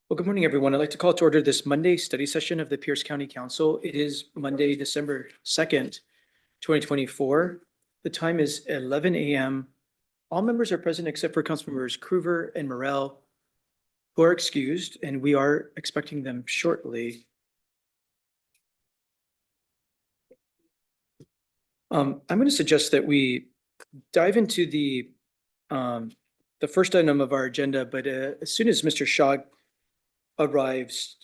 Well, good morning, everyone. I'd like to call to order this Monday study session of the Pierce County Council. It is Monday, December 2nd, 2024. The time is 11 a.m. All members are present except for Councilmembers Cruver and Morel, who are excused, and we are expecting them shortly. I'm going to suggest that we dive into the first item of our agenda, but as soon as Mr. Shaw arrives,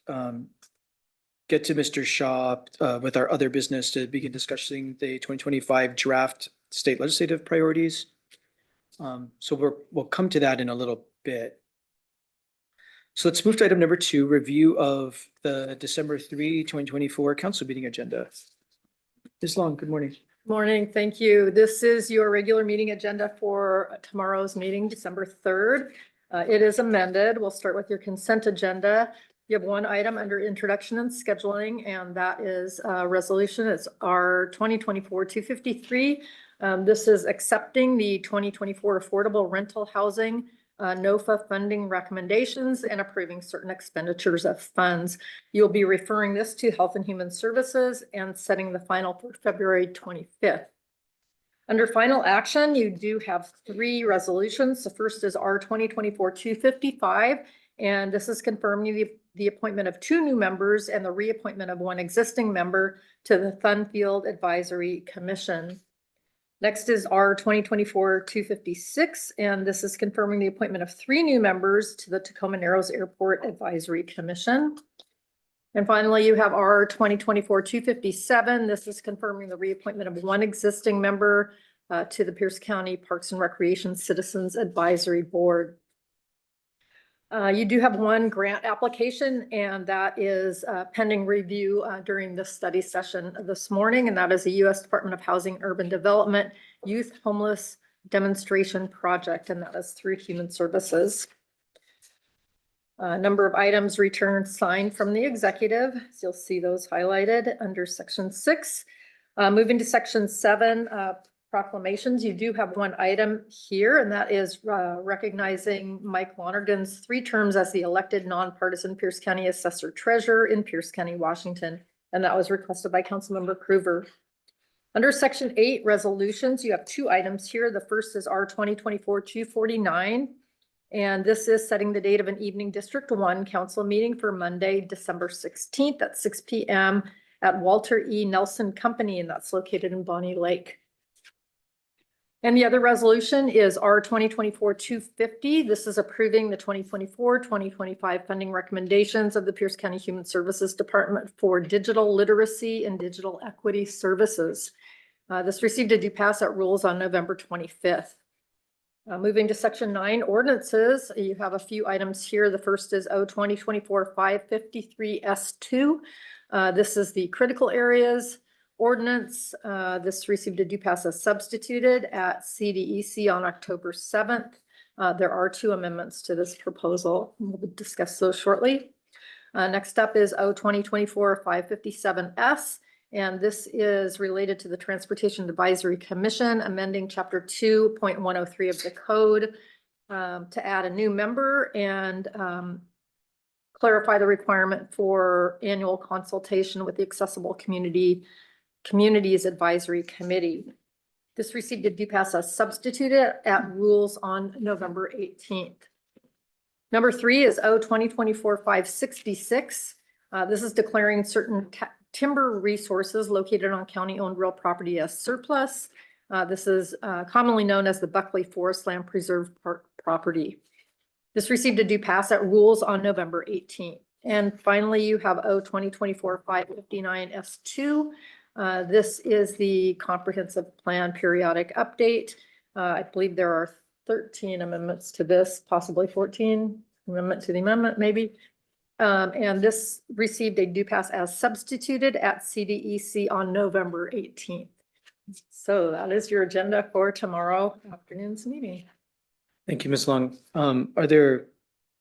get to Mr. Shaw with our other business to begin discussing the 2025 draft state legislative priorities. So we'll come to that in a little bit. So let's move to item number 2, review of the December 3, 2024 council meeting agenda. Ms. Long, good morning. Morning, thank you. This is your regular meeting agenda for tomorrow's meeting, December 3rd. It is amended. We'll start with your consent agenda. You have one item under introduction and scheduling, and that is a resolution. It's our 2024-253. This is accepting the 2024 affordable rental housing NOFA funding recommendations and approving certain expenditures of funds. You'll be referring this to Health and Human Services and setting the final for February 25th. Under final action, you do have 3 resolutions. The first is our 2024-255, and this is confirming the appointment of 2 new members and the reappointment of 1 existing member to the Thunfield Advisory Commission. Next is our 2024-256, and this is confirming the appointment of 3 new members to the Tacoma Narrows Airport Advisory Commission. And finally, you have our 2024-257. This is confirming the reappointment of 1 existing member to the Pierce County Parks and Recreation Citizens Advisory Board. You do have 1 grant application, and that is pending review during the study session this morning, and that is the U.S. Department of Housing Urban Development Youth Homeless Demonstration Project, and that is through Human Services. Number of items returned signed from the executive, so you'll see those highlighted under section 6. Moving to section 7, proclamations, you do have 1 item here, and that is recognizing Mike Lonergan's 3 terms as the elected nonpartisan Pierce County Assessor Treasurer in Pierce County, Washington, and that was requested by Councilmember Cruver. Under section 8, resolutions, you have 2 items here. The first is our 2024-249, and this is setting the date of an evening District 1 council meeting for Monday, December 16th at 6 p.m. at Walter E. Nelson Company, and that's located in Bonnie Lake. And the other resolution is our 2024-250. This is approving the 2024-2025 funding recommendations of the Pierce County Human Services Department for digital literacy and digital equity services. This received a due pass at rules on November 25th. Moving to section 9, ordinances, you have a few items here. The first is O2024-553S2. This is the critical areas ordinance. This received a due pass as substituted at CDEC on October 7th. There are 2 amendments to this proposal. We'll discuss those shortly. Next up is O2024-557S, and this is related to the Transportation Advisory Commission, amending Chapter 2.103 of the code to add a new member and clarify the requirement for annual consultation with the Accessible Communities Advisory Committee. This received a due pass as substituted at rules on November 18th. Number 3 is O2024-566. This is declaring certain timber resources located on county-owned real property as surplus. This is commonly known as the Buckley Forest Land Preserve Park property. This received a due pass at rules on November 18th. And finally, you have O2024-559S2. This is the comprehensive plan periodic update. I believe there are 13 amendments to this, possibly 14 amendment to the amendment, maybe. And this received a due pass as substituted at CDEC on November 18th. So that is your agenda for tomorrow afternoon's meeting. Thank you, Ms. Long. Are there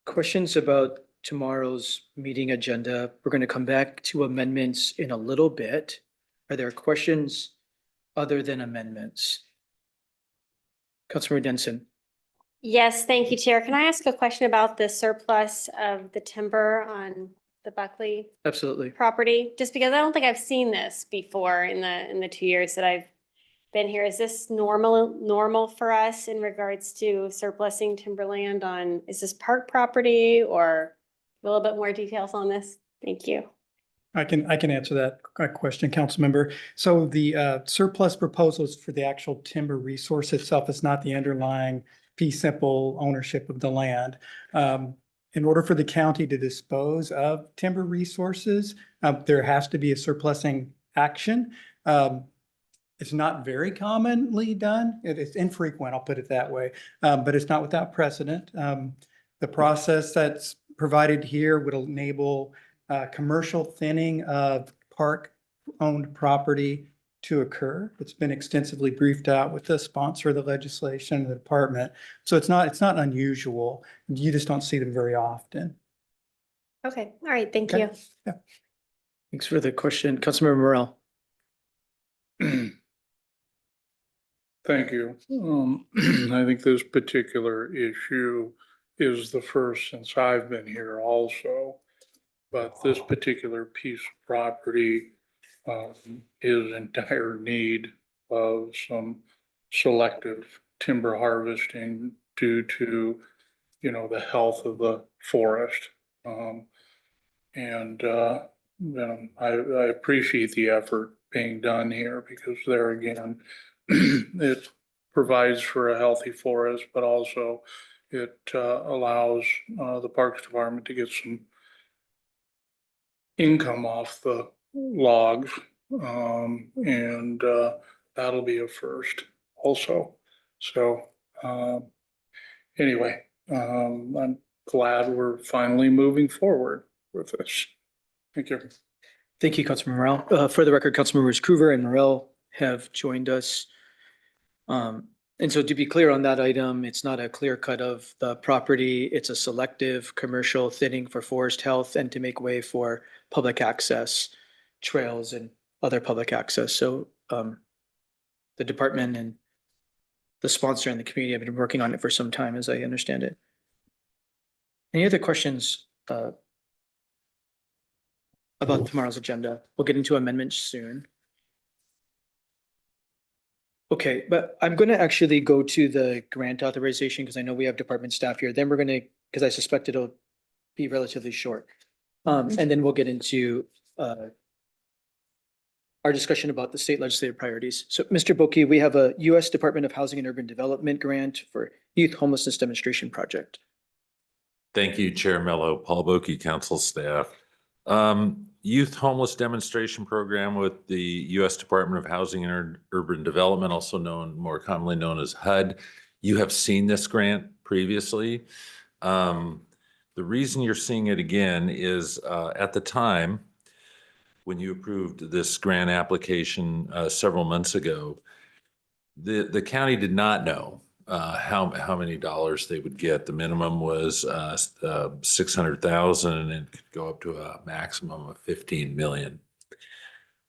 questions about tomorrow's meeting agenda? We're going to come back to amendments in a little bit. Are there questions other than amendments? Councilmember Denson. Yes, thank you, Chair. Can I ask a question about the surplus of the timber on the Buckley Absolutely. property? Just because I don't think I've seen this before in the 2 years that I've been here. Is this normal for us in regards to surplusing timberland on, is this park property or a little bit more details on this? Thank you. I can answer that question, council member. So the surplus proposals for the actual timber resource itself is not the underlying fee simple ownership of the land. In order for the county to dispose of timber resources, there has to be a surplusing action. It's not very commonly done. It's infrequent, I'll put it that way, but it's not without precedent. The process that's provided here would enable commercial thinning of park-owned property to occur. It's been extensively briefed out with the sponsor of the legislation, the department. So it's not unusual. You just don't see them very often. Okay, all right, thank Okay. you. Thanks for the question. Councilmember Morel. Thank you. I think this particular issue is the first since I've been here also. But this particular piece of property is in dire need of some selective timber harvesting due to, the health of the forest. I appreciate the effort being done here because there again, it provides for a healthy forest, but also it allows the Parks Department to get some income off the logs. That'll be a first also. So anyway, I'm glad we're finally moving forward with this. Thank you. Thank you, Councilmember Morel. For the record, Councilmembers Cruver and Morel have joined us. And so to be clear on that item, it's not a clear cut of the property. It's a selective commercial thinning for forest health and to make way for public access trails and other public access. So the department and the sponsor and the community have been working on it for some time, as I understand it. Any other questions about tomorrow's agenda? We'll get into amendments soon. Okay, but I'm going to actually go to the grant authorization because I know we have department staff here. Then we're going to, because I suspect it'll be relatively short. And then we'll get into our discussion about the state legislative priorities. So Mr. Boki, we have a U.S. Department of Housing and Urban Development grant for Youth Homelessness Demonstration Project. Thank you, Chair Mello, Paul Boki, council staff. Youth Homeless Demonstration Program with the U.S. Department of Housing and Urban Development, also more commonly known as HUD. You have seen this grant previously. The reason you're seeing it again is at the time when you approved this grant application several months ago, the county did not know how many dollars they would get. The minimum was $600,000 and it could go up to a maximum of $15 million.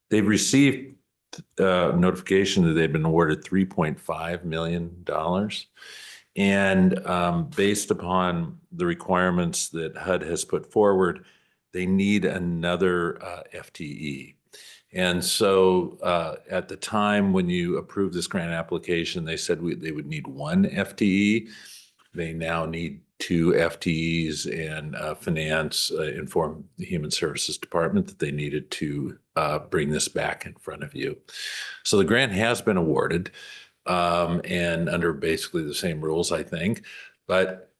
They've received notification that they've been awarded $3.5 million. And based upon the requirements that HUD has put forward, they need another FTE. And so at the time when you approved this grant application, they said they would need one FTE. They now need two FTEs, and finance informed the Human Services Department that they needed to bring this back in front of you. So the grant has been awarded and under basically the same rules, I think, but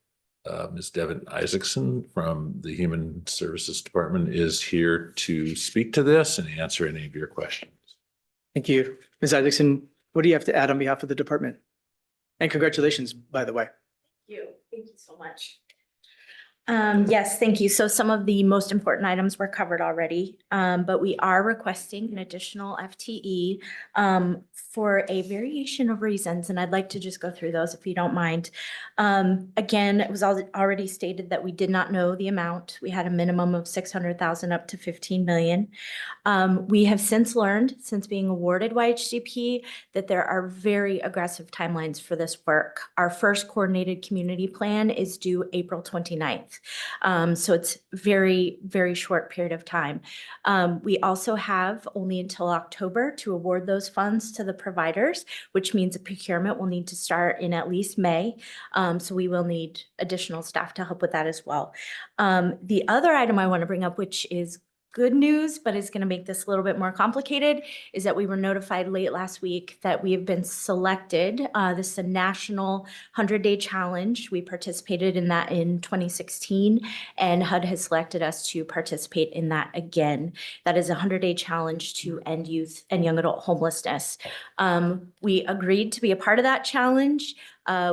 Ms. Devin Isaacson from the Human Services Department is here to speak to this and answer any of your questions. Thank you. Ms. Isaacson, what do you have to add on behalf of the department? And congratulations, by the way. Thank you so much. Yes, thank you. So some of the most important items were covered already, but we are requesting an additional FTE for a variation of reasons, and I'd like to just go through those if you don't mind. Again, it was already stated that we did not know the amount. We had a minimum of 600,000 up to 15 million. We have since learned, since being awarded YHCP, that there are very aggressive timelines for this work. Our first coordinated community plan is due April 29th. So it's very, very short period of time. We also have only until October to award those funds to the providers, which means the procurement will need to start in at least May. So we will need additional staff to help with that as well. The other item I want to bring up, which is good news, but is going to make this a little bit more complicated, is that we were notified late last week that we have been selected. This is a national 100-day challenge. We participated in that in 2016, and HUD has selected us to participate in that again. That is a 100-day challenge to end youth and young adult homelessness. We agreed to be a part of that challenge.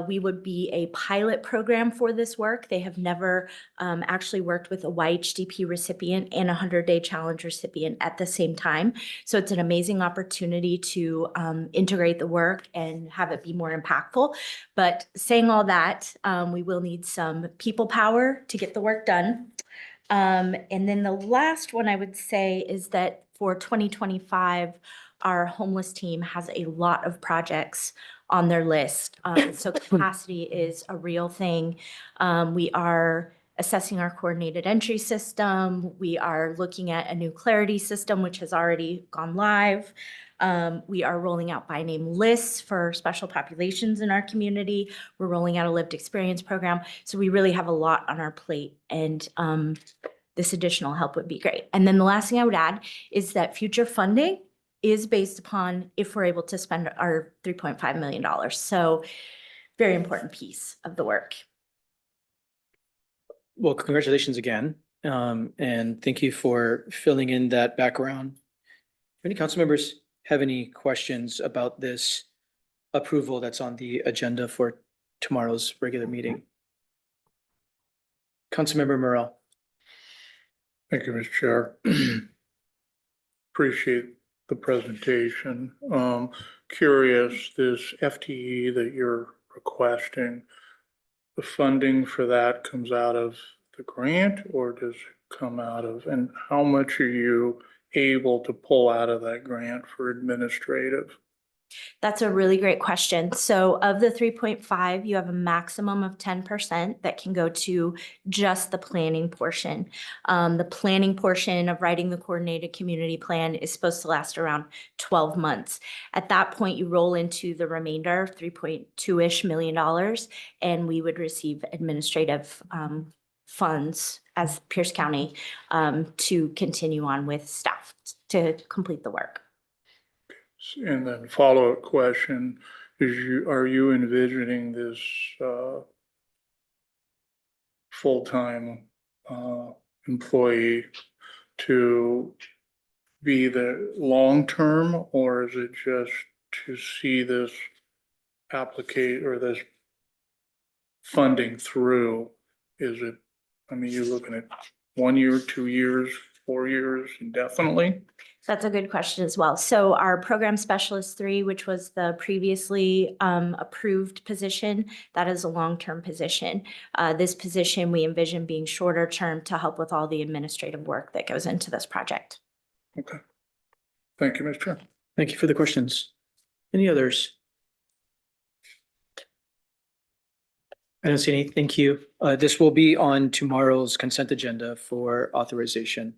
We would be a pilot program for this work. They have never actually worked with a YHDP recipient and a 100-day challenge recipient at the same time. So it's an amazing opportunity to integrate the work and have it be more impactful. But saying all that, we will need some people power to get the work done. And then the last one I would say is that for 2025, our homeless team has a lot of projects on their list. So capacity is a real thing. We are assessing our coordinated entry system. We are looking at a new Clarity system, which has already gone live. We are rolling out by name lists for special populations in our community. We're rolling out a lived experience program. So we really have a lot on our plate, and this additional help would be great. And then the last thing I would add is that future funding is based upon if we're able to spend our $3.5 million. So very important piece of the work. Well, congratulations again. And thank you for filling in that background. If any council members have any questions about this approval that's on the agenda for tomorrow's regular meeting? Councilmember Morrell. Thank you, Mr. Chair. Appreciate the presentation. Curious, this FTE that you're requesting, the funding for that comes out of the grant, or does it come out of, and how much are you able to pull out of that grant for administrative? That's a really great question. So of the 3.5, you have a maximum of 10% that can go to just the planning portion. The planning portion of writing the coordinated community plan is supposed to last around 12 months. At that point, you roll into the remainder, $3.2-ish million, and we would receive administrative funds as Pierce County to continue on with staff to complete the work. And then follow-up question is, are you envisioning this full-time employee to be the long-term, or is it just to see this applicate or this funding through? Is it, I mean, you're looking at 1 year, 2 years, 4 years, indefinitely? That's a good question as well. So our program specialist 3, which was the previously approved position, that is a long-term position. This position we envision being shorter term to help with all the administrative work that goes into this project. Okay. Thank you, Mr. Chair. Thank you for the questions. Any others? I don't see any. Thank you. This will be on tomorrow's consent agenda for authorization.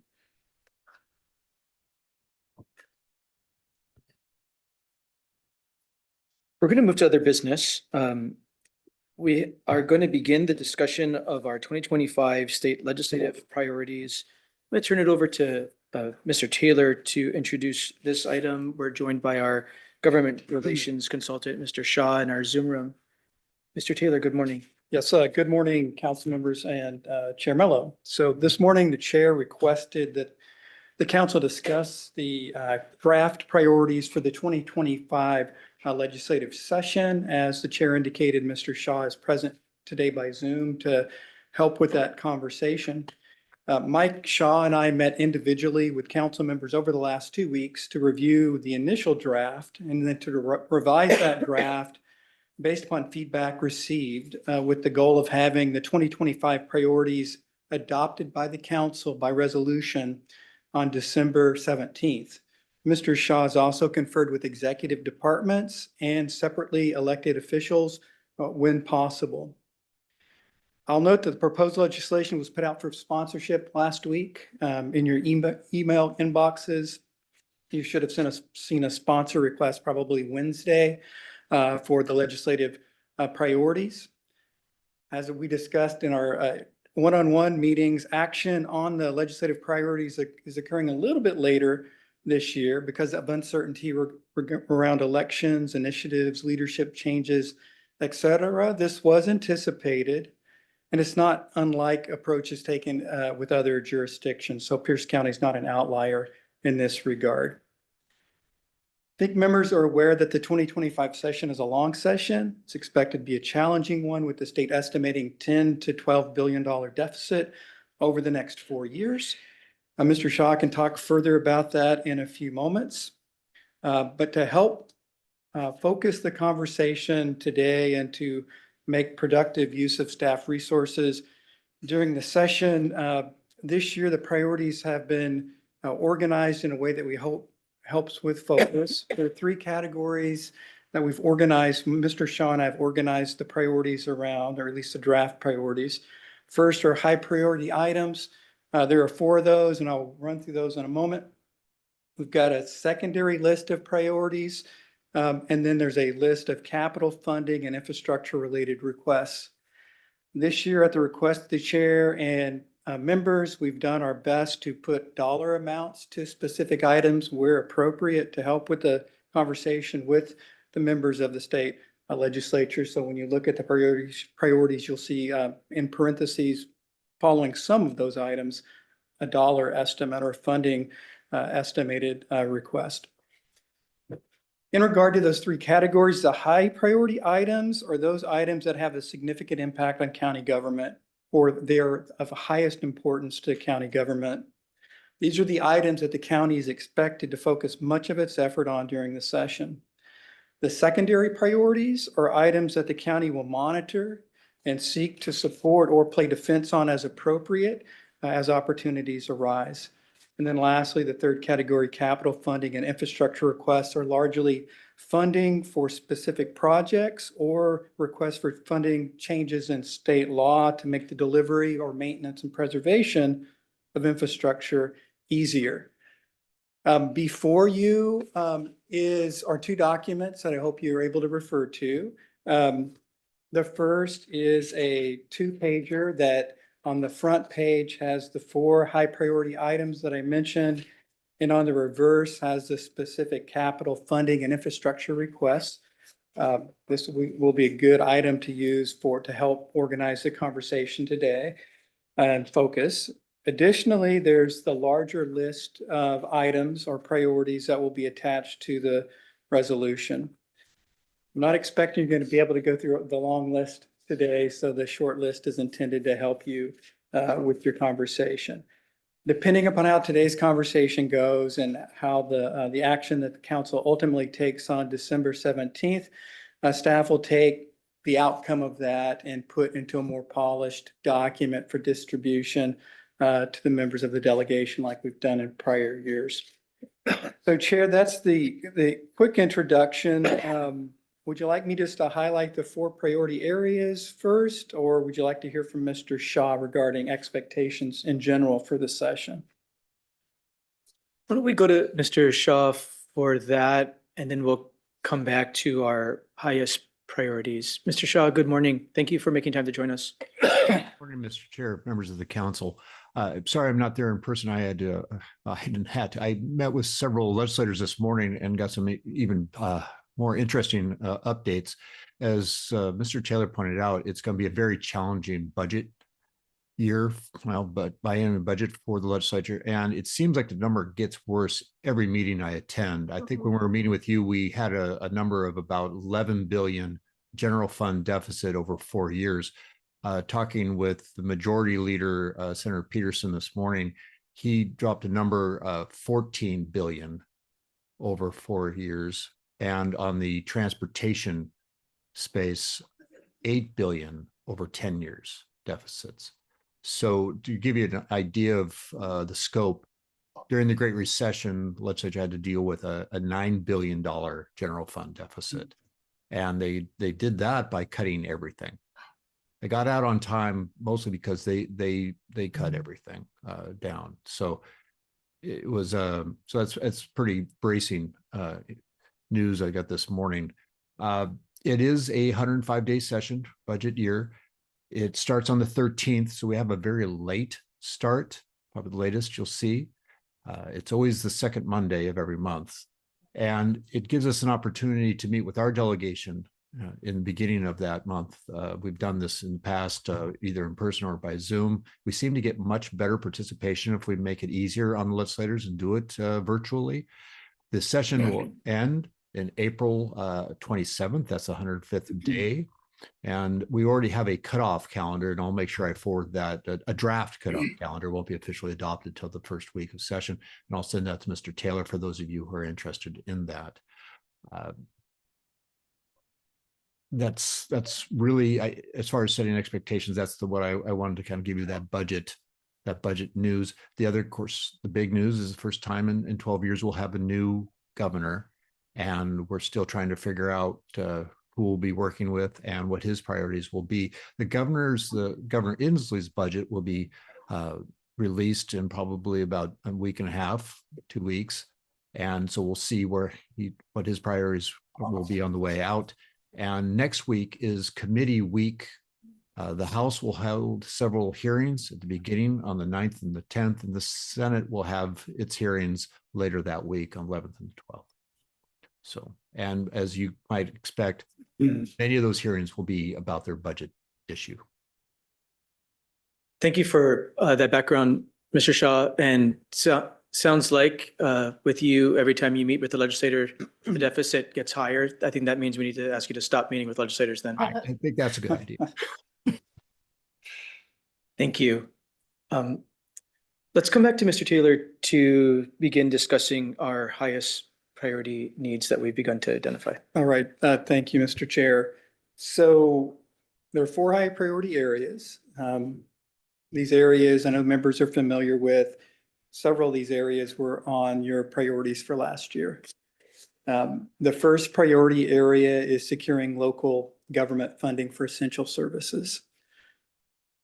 We're going to move to other business. We are going to begin the discussion of our 2025 state legislative priorities. I'm going to turn it over to Mr. Taylor to introduce this item. We're joined by our government relations consultant, Mr. Shaw, in our Zoom room. Mr. Taylor, good morning. Yes, good morning, council members and Chair Mello. So this morning, the chair requested that the council discuss the draft priorities for the 2025 legislative session. As the chair indicated, Mr. Shaw is present today by Zoom to help with that conversation. Mike Shaw and I met individually with council members over the last 2 weeks to review the initial draft and then to revise that draft based upon feedback received with the goal of having the 2025 priorities adopted by the council by resolution on December 17th. Mr. Shaw has also conferred with executive departments and separately elected officials when possible. I'll note that the proposed legislation was put out for sponsorship last week in your email inboxes. You should have seen a sponsor request probably Wednesday for the legislative priorities. As we discussed in our one-on-one meetings, action on the legislative priorities is occurring a little bit later this year because of uncertainty around elections, initiatives, leadership changes, et cetera. This was anticipated. And it's not unlike approaches taken with other jurisdictions. So Pierce County is not an outlier in this regard. I think members are aware that the 2025 session is a long session. It's expected to be a challenging one with the state estimating $10 to $12 billion deficit over the next 4 years. Mr. Shaw can talk further about that in a few moments. But to help focus the conversation today and to make productive use of staff resources during the session. This year, the priorities have been organized in a way that we hope helps with focus. There are 3 categories that we've organized. Mr. Shaw and I have organized the priorities around, or at least the draft priorities. First are high priority items. There are 4 of those, and I'll run through those in a moment. We've got a secondary list of priorities. And then there's a list of capital funding and infrastructure related requests. This year at the request of the chair and members, we've done our best to put dollar amounts to specific items where appropriate to help with the conversation with the members of the state legislature. So when you look at the priorities, you'll see in parentheses following some of those items, a dollar estimate or funding estimated request. In regard to those 3 categories, the high priority items are those items that have a significant impact on county government or they're of highest importance to county government. These are the items that the county is expected to focus much of its effort on during the session. The secondary priorities are items that the county will monitor and seek to support or play defense on as appropriate as opportunities arise. And then lastly, the third category, capital funding and infrastructure requests are largely funding for specific projects or requests for funding changes in state law to make the delivery or maintenance and preservation of infrastructure easier. Before you are 2 documents that I hope you're able to refer to. The first is a 2-pager that on the front page has the 4 high priority items that I mentioned, and on the reverse has the specific capital funding and infrastructure requests. This will be a good item to use to help organize the conversation today and focus. Additionally, there's the larger list of items or priorities that will be attached to the resolution. I'm not expecting you're going to be able to go through the long list today, so the short list is intended to help you with your conversation. Depending upon how today's conversation goes and how the action that the council ultimately takes on December 17th, staff will take the outcome of that and put into a more polished document for distribution to the members of the delegation like we've done in prior years. So Chair, that's the quick introduction. Would you like me just to highlight the 4 priority areas first, or would you like to hear from Mr. Shaw regarding expectations in general for the session? Why don't we go to Mr. Shaw for that, and then we'll come back to our highest priorities. Mr. Shaw, good morning. Thank you for making time to join us. Morning, Mr. Chair, members of the council. Sorry, I'm not there in person. I met with several legislators this morning and got some even more interesting updates. As Mr. Taylor pointed out, it's going to be a very challenging budget year, but biennial budget for the legislature. And it seems like the number gets worse every meeting I attend. I think when we were meeting with you, we had a number of about 11 billion general fund deficit over 4 years. talking with the majority leader, Senator Peterson this morning, he dropped a number 14 billion over 4 years. And on the transportation space, 8 billion over 10 years deficits. So to give you an idea of the scope, during the Great Recession, the legislature had to deal with a $9 billion general fund deficit. And they did that by cutting everything. They got out on time mostly because they cut everything down. So it was so that's pretty bracing news I got this morning. It is a 105-day session budget year. It starts on the 13th, so we have a very late start, probably the latest you'll see. It's always the second Monday of every month. And it gives us an opportunity to meet with our delegation in the beginning of that month. We've done this in the past, either in person or by Zoom. We seem to get much better participation if we make it easier on the legislators and do it virtually. The session will end in April 27th. That's the 105th day. And we already have a cutoff calendar, and I'll make sure I forward that. A draft cutoff calendar won't be officially adopted till the first week of session. And I'll send that to Mr. Taylor for those of you who are interested in that. That's really, as far as setting expectations, that's what I wanted to kind of give you that budget news. The other, of course, the big news is the first time in 12 years we'll have a new governor, and we're still trying to figure out who we'll be working with and what his priorities will be. The Governor Inslee's budget will be released in probably about a week and a half, 2 weeks. And so we'll see what his priorities will be on the way out. And next week is committee week. The House will hold several hearings at the beginning on the 9th and the 10th, and the Senate will have its hearings later that week on 11th and 12th. So, and as you might expect, many of those hearings will be about their budget issue. Thank you for that background, Mr. Shaw. And so, sounds like with you, every time you meet with the legislator, the deficit gets higher. I think that means we need to ask you to stop meeting with legislators then. I think that's a good idea. Thank you. Let's come back to Mr. Taylor to begin discussing our highest priority needs that we've begun to identify. All right, thank you, Mr. Chair. So there are 4 high priority areas. These areas, I know members are familiar with. Several of these areas were on your priorities for last year. The first priority area is securing local government funding for essential services.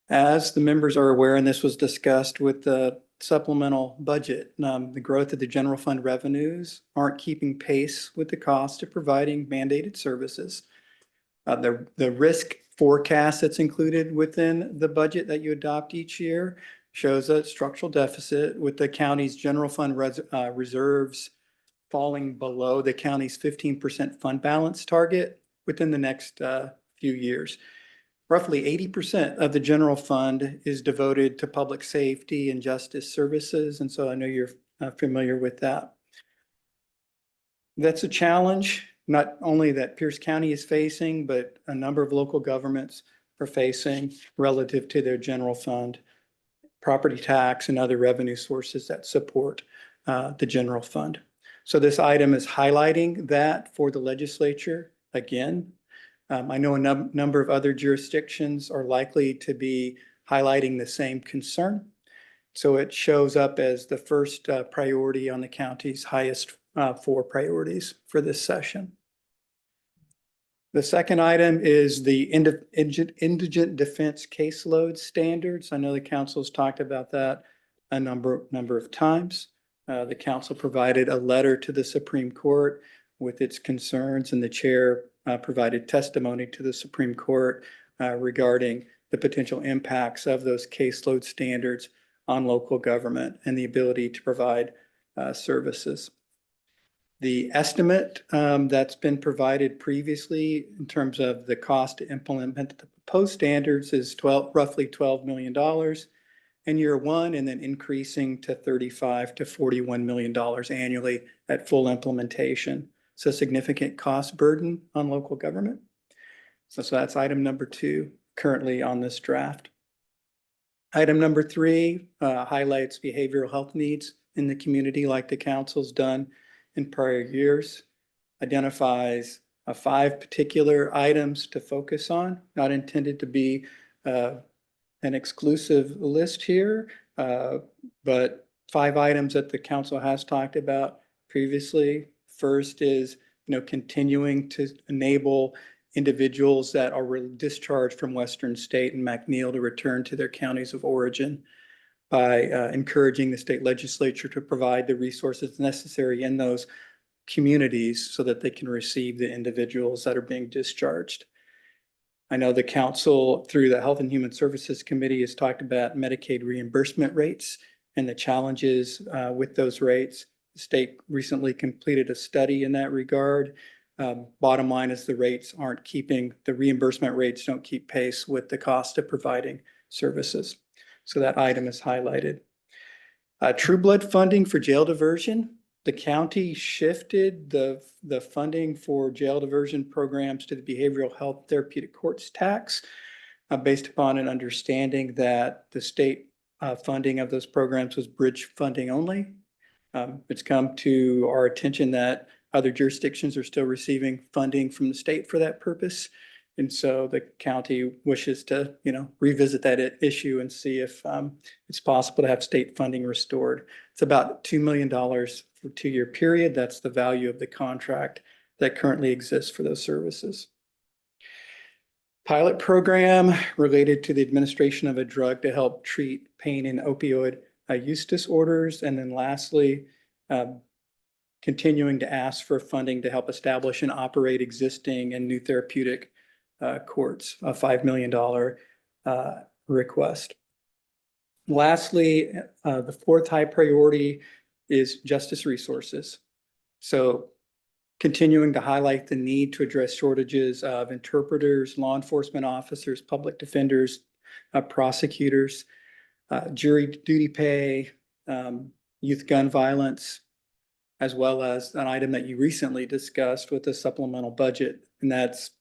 As the members are aware, and this was discussed with the supplemental budget, the growth of the general fund revenues aren't keeping pace with the cost of providing mandated services. The risk forecast that's included within the budget that you adopt each year shows a structural deficit with the county's general fund reserves falling below the county's 15% fund balance target within the next few years. Roughly 80% of the general fund is devoted to public safety and justice services. And so I know you're familiar with that. That's a challenge, not only that Pierce County is facing, but a number of local governments are facing relative to their general fund, property tax, and other revenue sources that support the general fund. So this item is highlighting that for the legislature again. I know a number of other jurisdictions are likely to be highlighting the same concern. So it shows up as the first priority on the county's highest 4 priorities for this session. The second item is the indigent defense caseload standards. I know the council's talked about that a number of times. The council provided a letter to the Supreme Court with its concerns, and the chair provided testimony to the Supreme Court regarding the potential impacts of those caseload standards on local government and the ability to provide services. The estimate that's been provided previously in terms of the cost to implement the proposed standards is roughly $12 million in year 1, and then increasing to $35 to $41 million annually at full implementation. So significant cost burden on local government. So that's item number 2. currently on this draft. Item number 3 highlights behavioral health needs in the community like the council's done in prior years. Identifies 5 particular items to focus on, not intended to be an exclusive list here, but 5 items that the council has talked about previously. First is, continuing to enable individuals that are discharged from Western State and McNeil to return to their counties of origin by encouraging the state legislature to provide the resources necessary in those communities so that they can receive the individuals that are being discharged. I know the council through the Health and Human Services Committee has talked about Medicaid reimbursement rates and the challenges with those rates. The state recently completed a study in that regard. Bottom line is the reimbursement rates don't keep pace with the cost of providing services. So that item is highlighted. True Blood funding for jail diversion. The county shifted the funding for jail diversion programs to the behavioral health therapeutic courts tax based upon an understanding that the state funding of those programs was bridge funding only. It's come to our attention that other jurisdictions are still receiving funding from the state for that purpose. And so the county wishes to, revisit that issue and see if it's possible to have state funding restored. It's about $2 million for a 2-year period. That's the value of the contract that currently exists for those services. Pilot program related to the administration of a drug to help treat pain and opioid use disorders. And then lastly, continuing to ask for funding to help establish and operate existing and new therapeutic courts, a $5 million request. Lastly, the 4th high priority is justice resources. So continuing to highlight the need to address shortages of interpreters, law enforcement officers, public defenders, prosecutors, jury duty pay, youth gun violence, as well as an item that you recently discussed with the supplemental budget, and that's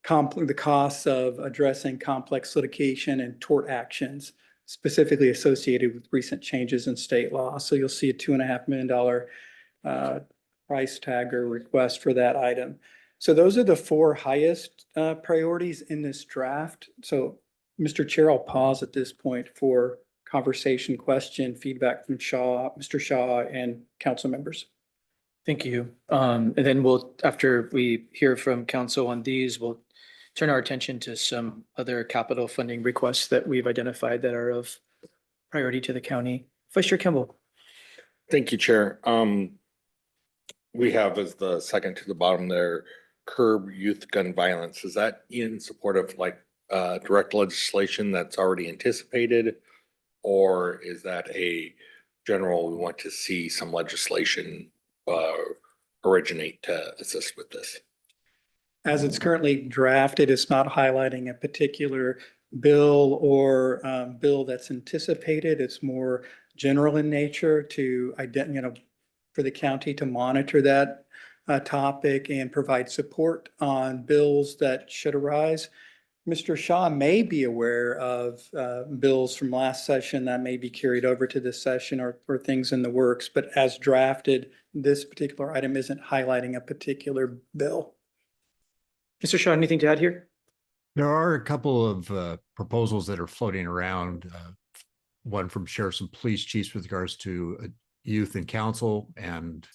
the costs of addressing complex litigation and tort actions, specifically associated with recent changes in state law. So you'll see a $2.5 million price tag or request for that item. So those are the 4 highest priorities in this draft. So Mr. Chair, I'll pause at this point for conversation, question, feedback from Mr. Shaw and council members. Thank you. And then after we hear from council on these, we'll turn our attention to some other capital funding requests that we've identified that are of priority to the county. Vice Chair Kimball. Thank you, Chair. We have as the second to the bottom there, curb youth gun violence. Is that in support of direct legislation that's already anticipated? Or is that a general, we want to see some legislation originate to assist with this? As it's currently drafted, it's not highlighting a particular bill or bill that's anticipated. It's more general in nature to for the county to monitor that topic and provide support on bills that should arise. Mr. Shaw may be aware of bills from last session that may be carried over to this session or things in the works, but as drafted, this particular item isn't highlighting a particular bill. Mr. Shaw, anything to add here? There are a couple of proposals that are floating around. One from sheriffs and police chiefs with regards to youth and council, and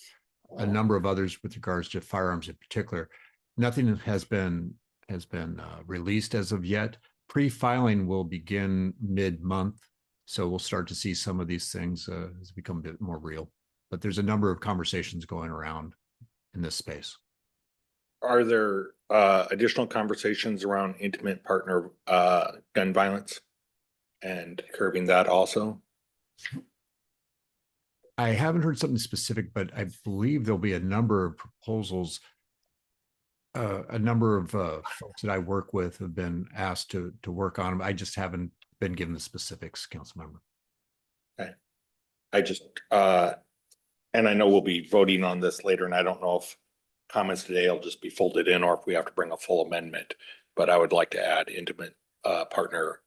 a number of others with regards to firearms in particular. Nothing has been released as of yet. Pre-filing will begin mid-month, so we'll start to see some of these things as become a bit more real. But there's a number of conversations going around in this space. Are there additional conversations around intimate partner gun violence and curbing that also? I haven't heard something specific, but I believe there'll be a number of proposals. A number of folks that I work with have been asked to work on them. I just haven't been given the specifics, council member. Okay. I just, and I know we'll be voting on this later, and I don't know if comments today will just be folded in or if we have to bring a full amendment, but I would like to add intimate partner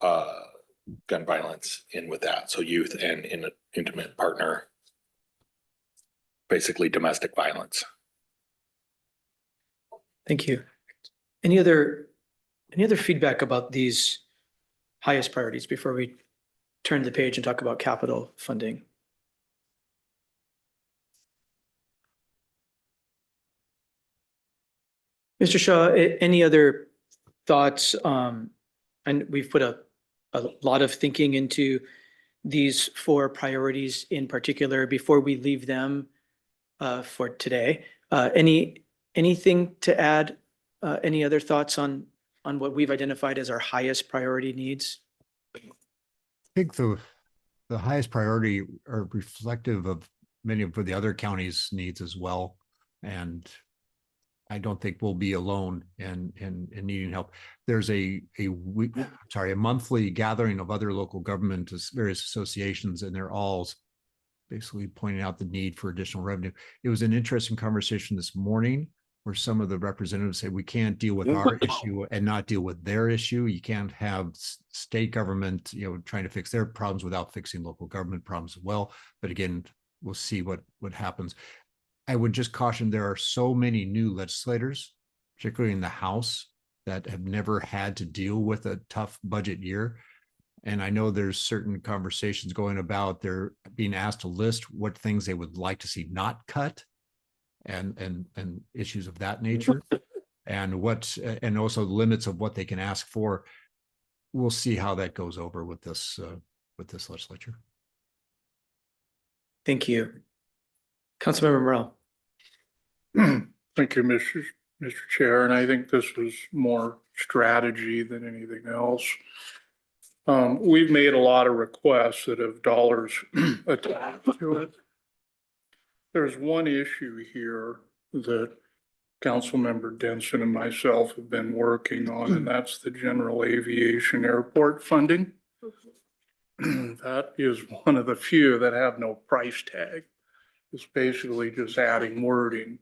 gun violence in with that. So youth and in intimate partner, basically domestic violence. Thank you. Any other feedback about these highest priorities before we turn the page and talk about capital funding? Mr. Shaw, any other thoughts? And we've put a lot of thinking into these 4 priorities in particular before we leave them for today. Anything to add? Any other thoughts on what we've identified as our highest priority needs? I think the highest priority are reflective of many of the other counties' needs as well. And I don't think we'll be alone in needing help. There's a monthly gathering of other local government, various associations, and they're all basically pointing out the need for additional revenue. It was an interesting conversation this morning where some of the representatives say we can't deal with our issue and not deal with their issue. You can't have state government, trying to fix their problems without fixing local government problems as well. But again, we'll see what happens. I would just caution, there are so many new legislators, particularly in the House, that have never had to deal with a tough budget year. And I know there's certain conversations going about, they're being asked to list what things they would like to see not cut and issues of that nature, and also limits of what they can ask for. We'll see how that goes over with this legislature. Thank you. Councilmember Morrell. Thank you, Mr. Chair, and I think this was more strategy than anything else. We've made a lot of requests that have dollars attached to it. There's one issue here that Councilmember Denson and myself have been working on, and that's the general aviation airport funding. That is one of the few that have no price tag. It's basically just adding wording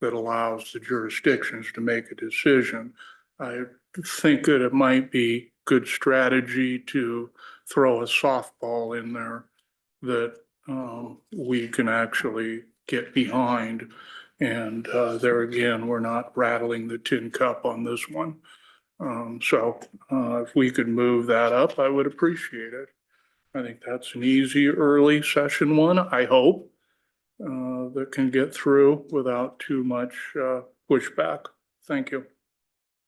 that allows the jurisdictions to make a decision. I think that it might be good strategy to throw a softball in there that we can actually get behind. And there again, we're not rattling the tin cup on this one. So if we could move that up, I would appreciate it. I think that's an easy early session one, I hope, that can get through without too much pushback. Thank you.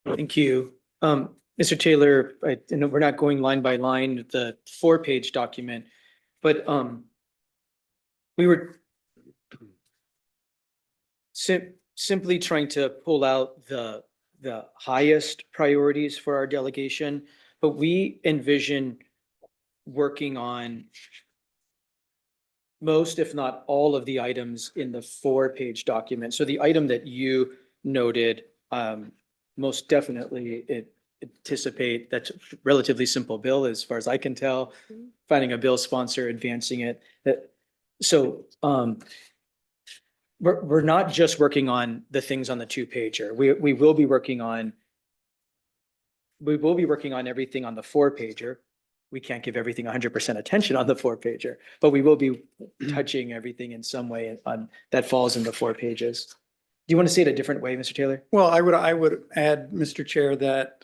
Thank you. Mr. Taylor, I know we're not going line by line with the 4-page document, but we were simply trying to pull out the highest priorities for our delegation, but we envision working on most, if not all, of the items in the 4-page document. So the item that you noted, most definitely anticipate, that's a relatively simple bill as far as I can tell, finding a bill sponsor, advancing it. So we're not just working on the things on the 2-pager. We will be working on everything on the 4-pager. We can't give everything 100% attention on the 4-pager, but we will be touching everything in some way on that falls in the 4 pages. Do you want to say it a different way, Mr. Taylor? Well, I would add, Mr. Chair, that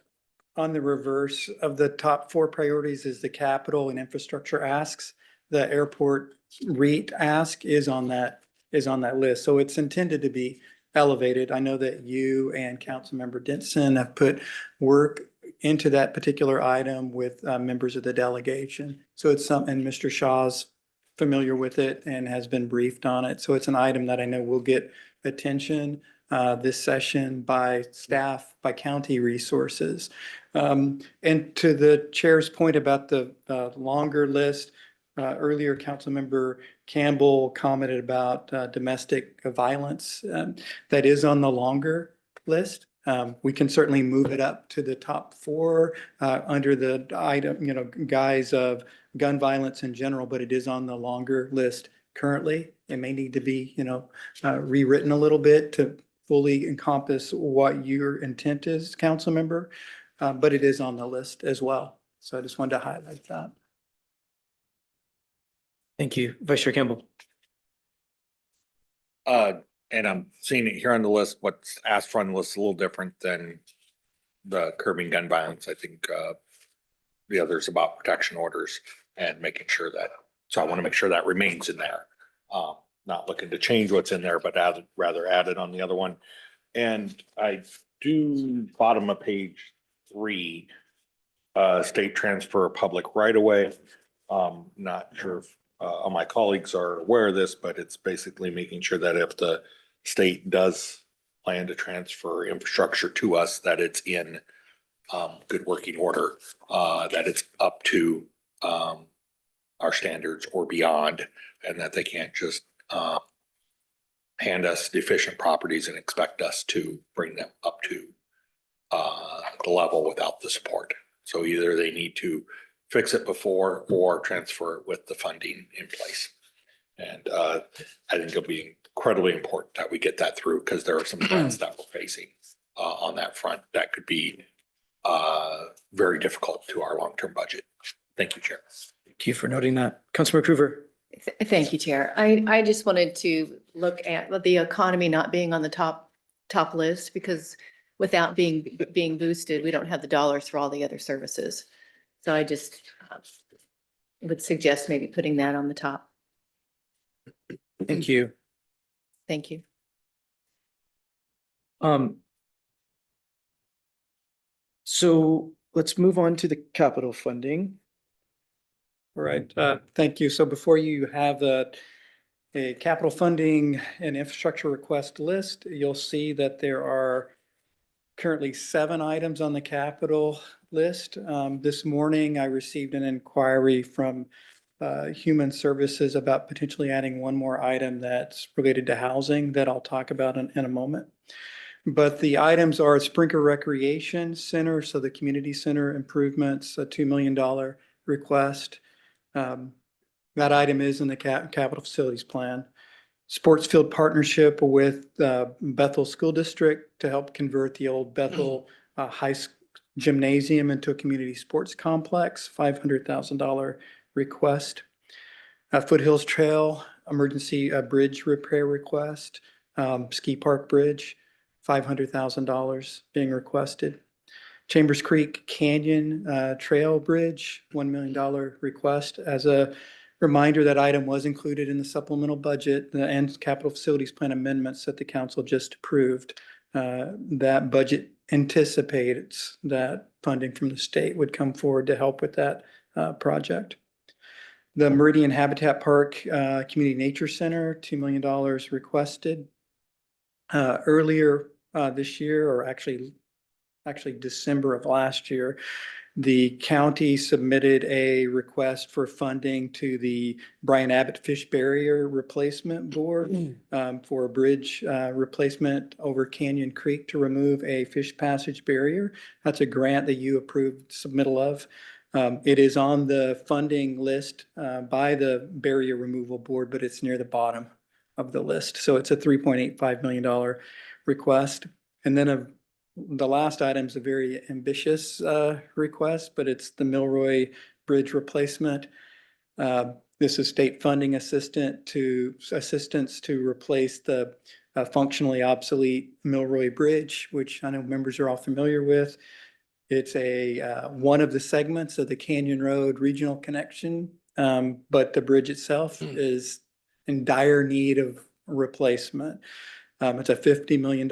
on the reverse of the top 4 priorities is the capital and infrastructure asks. The airport REIT ask is on that list. So it's intended to be elevated. I know that you and Councilmember Denson have put work into that particular item with members of the delegation. So it's and Mr. Shaw's familiar with it and has been briefed on it. So it's an item that I know will get attention this session by staff, by county resources. And to the chair's point about the longer list, earlier Councilmember Campbell commented about domestic violence that is on the longer list. We can certainly move it up to the top 4 under the item, guise of gun violence in general, but it is on the longer list currently. It may need to be, rewritten a little bit to fully encompass what your intent is, council member. but it is on the list as well. So I just wanted to highlight that. Thank you, Vice Chair Campbell. And I'm seeing it here on the list, what's asked for on the list is a little different than the curbing gun violence. I think, the others about protection orders and making sure that, so I want to make sure that remains in there. Not looking to change what's in there, but rather add it on the other one. And I do, bottom of page 3, state transfer of public right of way. Not sure if all my colleagues are aware of this, but it's basically making sure that if the state does plan to transfer infrastructure to us, that it's in good working order, that it's up to our standards or beyond, and that they can't just hand us deficient properties and expect us to bring them up to the level without the support. So either they need to fix it before or transfer it with the funding in place. And I think it'll be incredibly important that we get that through, because there are some threats that we're facing on that front that could be very difficult to our long-term budget. Thank you, Chair. Thank you for noting that. Councilmember Cruver. Thank you, Chair. I just wanted to look at the economy not being on the top list, because without being boosted, we don't have the dollars for all the other services. So I just would suggest maybe putting that on the top. Thank you. Thank you. So let's move on to the capital funding. All right, thank you. So before you have a capital funding and infrastructure request list, you'll see that there are currently 7 items on the capital list. This morning, I received an inquiry from Human Services about potentially adding one more item that's related to housing that I'll talk about in a moment. But the items are Sprinkler Recreation Center, so the community center improvements, a $2 million request. That item is in the capital facilities plan. Sports field partnership with Bethel School District to help convert the old Bethel High School gymnasium into a community sports complex, $500,000 request. Foothills Trail emergency bridge repair request. Ski Park Bridge, $500,000 being requested. Chambers Creek Canyon Trail Bridge, $1 million request. As a reminder, that item was included in the supplemental budget and capital facilities plan amendments that the council just approved. That budget anticipates that funding from the state would come forward to help with that project. The Meridian Habitat Park Community Nature Center, $2 million requested. Earlier this year, or actually December of last year, the county submitted a request for funding to the Brian Abbott Fish Barrier Replacement Board for a bridge replacement over Canyon Creek to remove a fish passage barrier. That's a grant that you approved submittal of. It is on the funding list by the Barrier Removal Board, but it's near the bottom of the list. So it's a $3.85 million request. And then the last item is a very ambitious request, but it's the Milroy Bridge replacement. This is state funding assistance to replace the functionally obsolete Milroy Bridge, which I know members are all familiar with. It's one of the segments of the Canyon Road regional connection, but the bridge itself is in dire need of replacement. It's a $50 million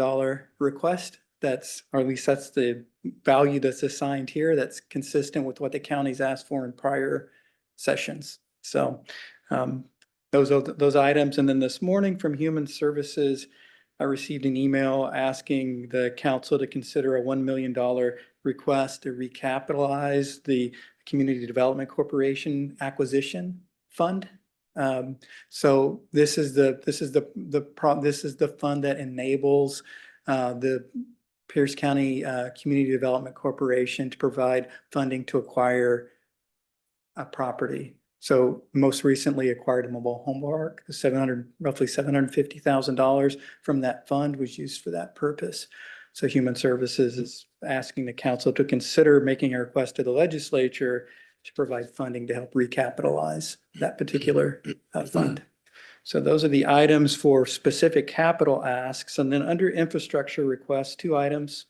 request. Or at least that's the value that's assigned here. That's consistent with what the county's asked for in prior sessions. So those items. And then this morning from Human Services, I received an email asking the council to consider a $1 million request to recapitalize the Community Development Corporation Acquisition Fund. So this is the fund that enables the Pierce County Community Development Corporation to provide funding to acquire a property. So most recently acquired a mobile home park. Roughly $750,000 from that fund was used for that purpose. So Human Services is asking the council to consider making a request to the legislature to provide funding to help recapitalize that particular fund. So those are the items for specific capital asks. And then under infrastructure requests, 2 items.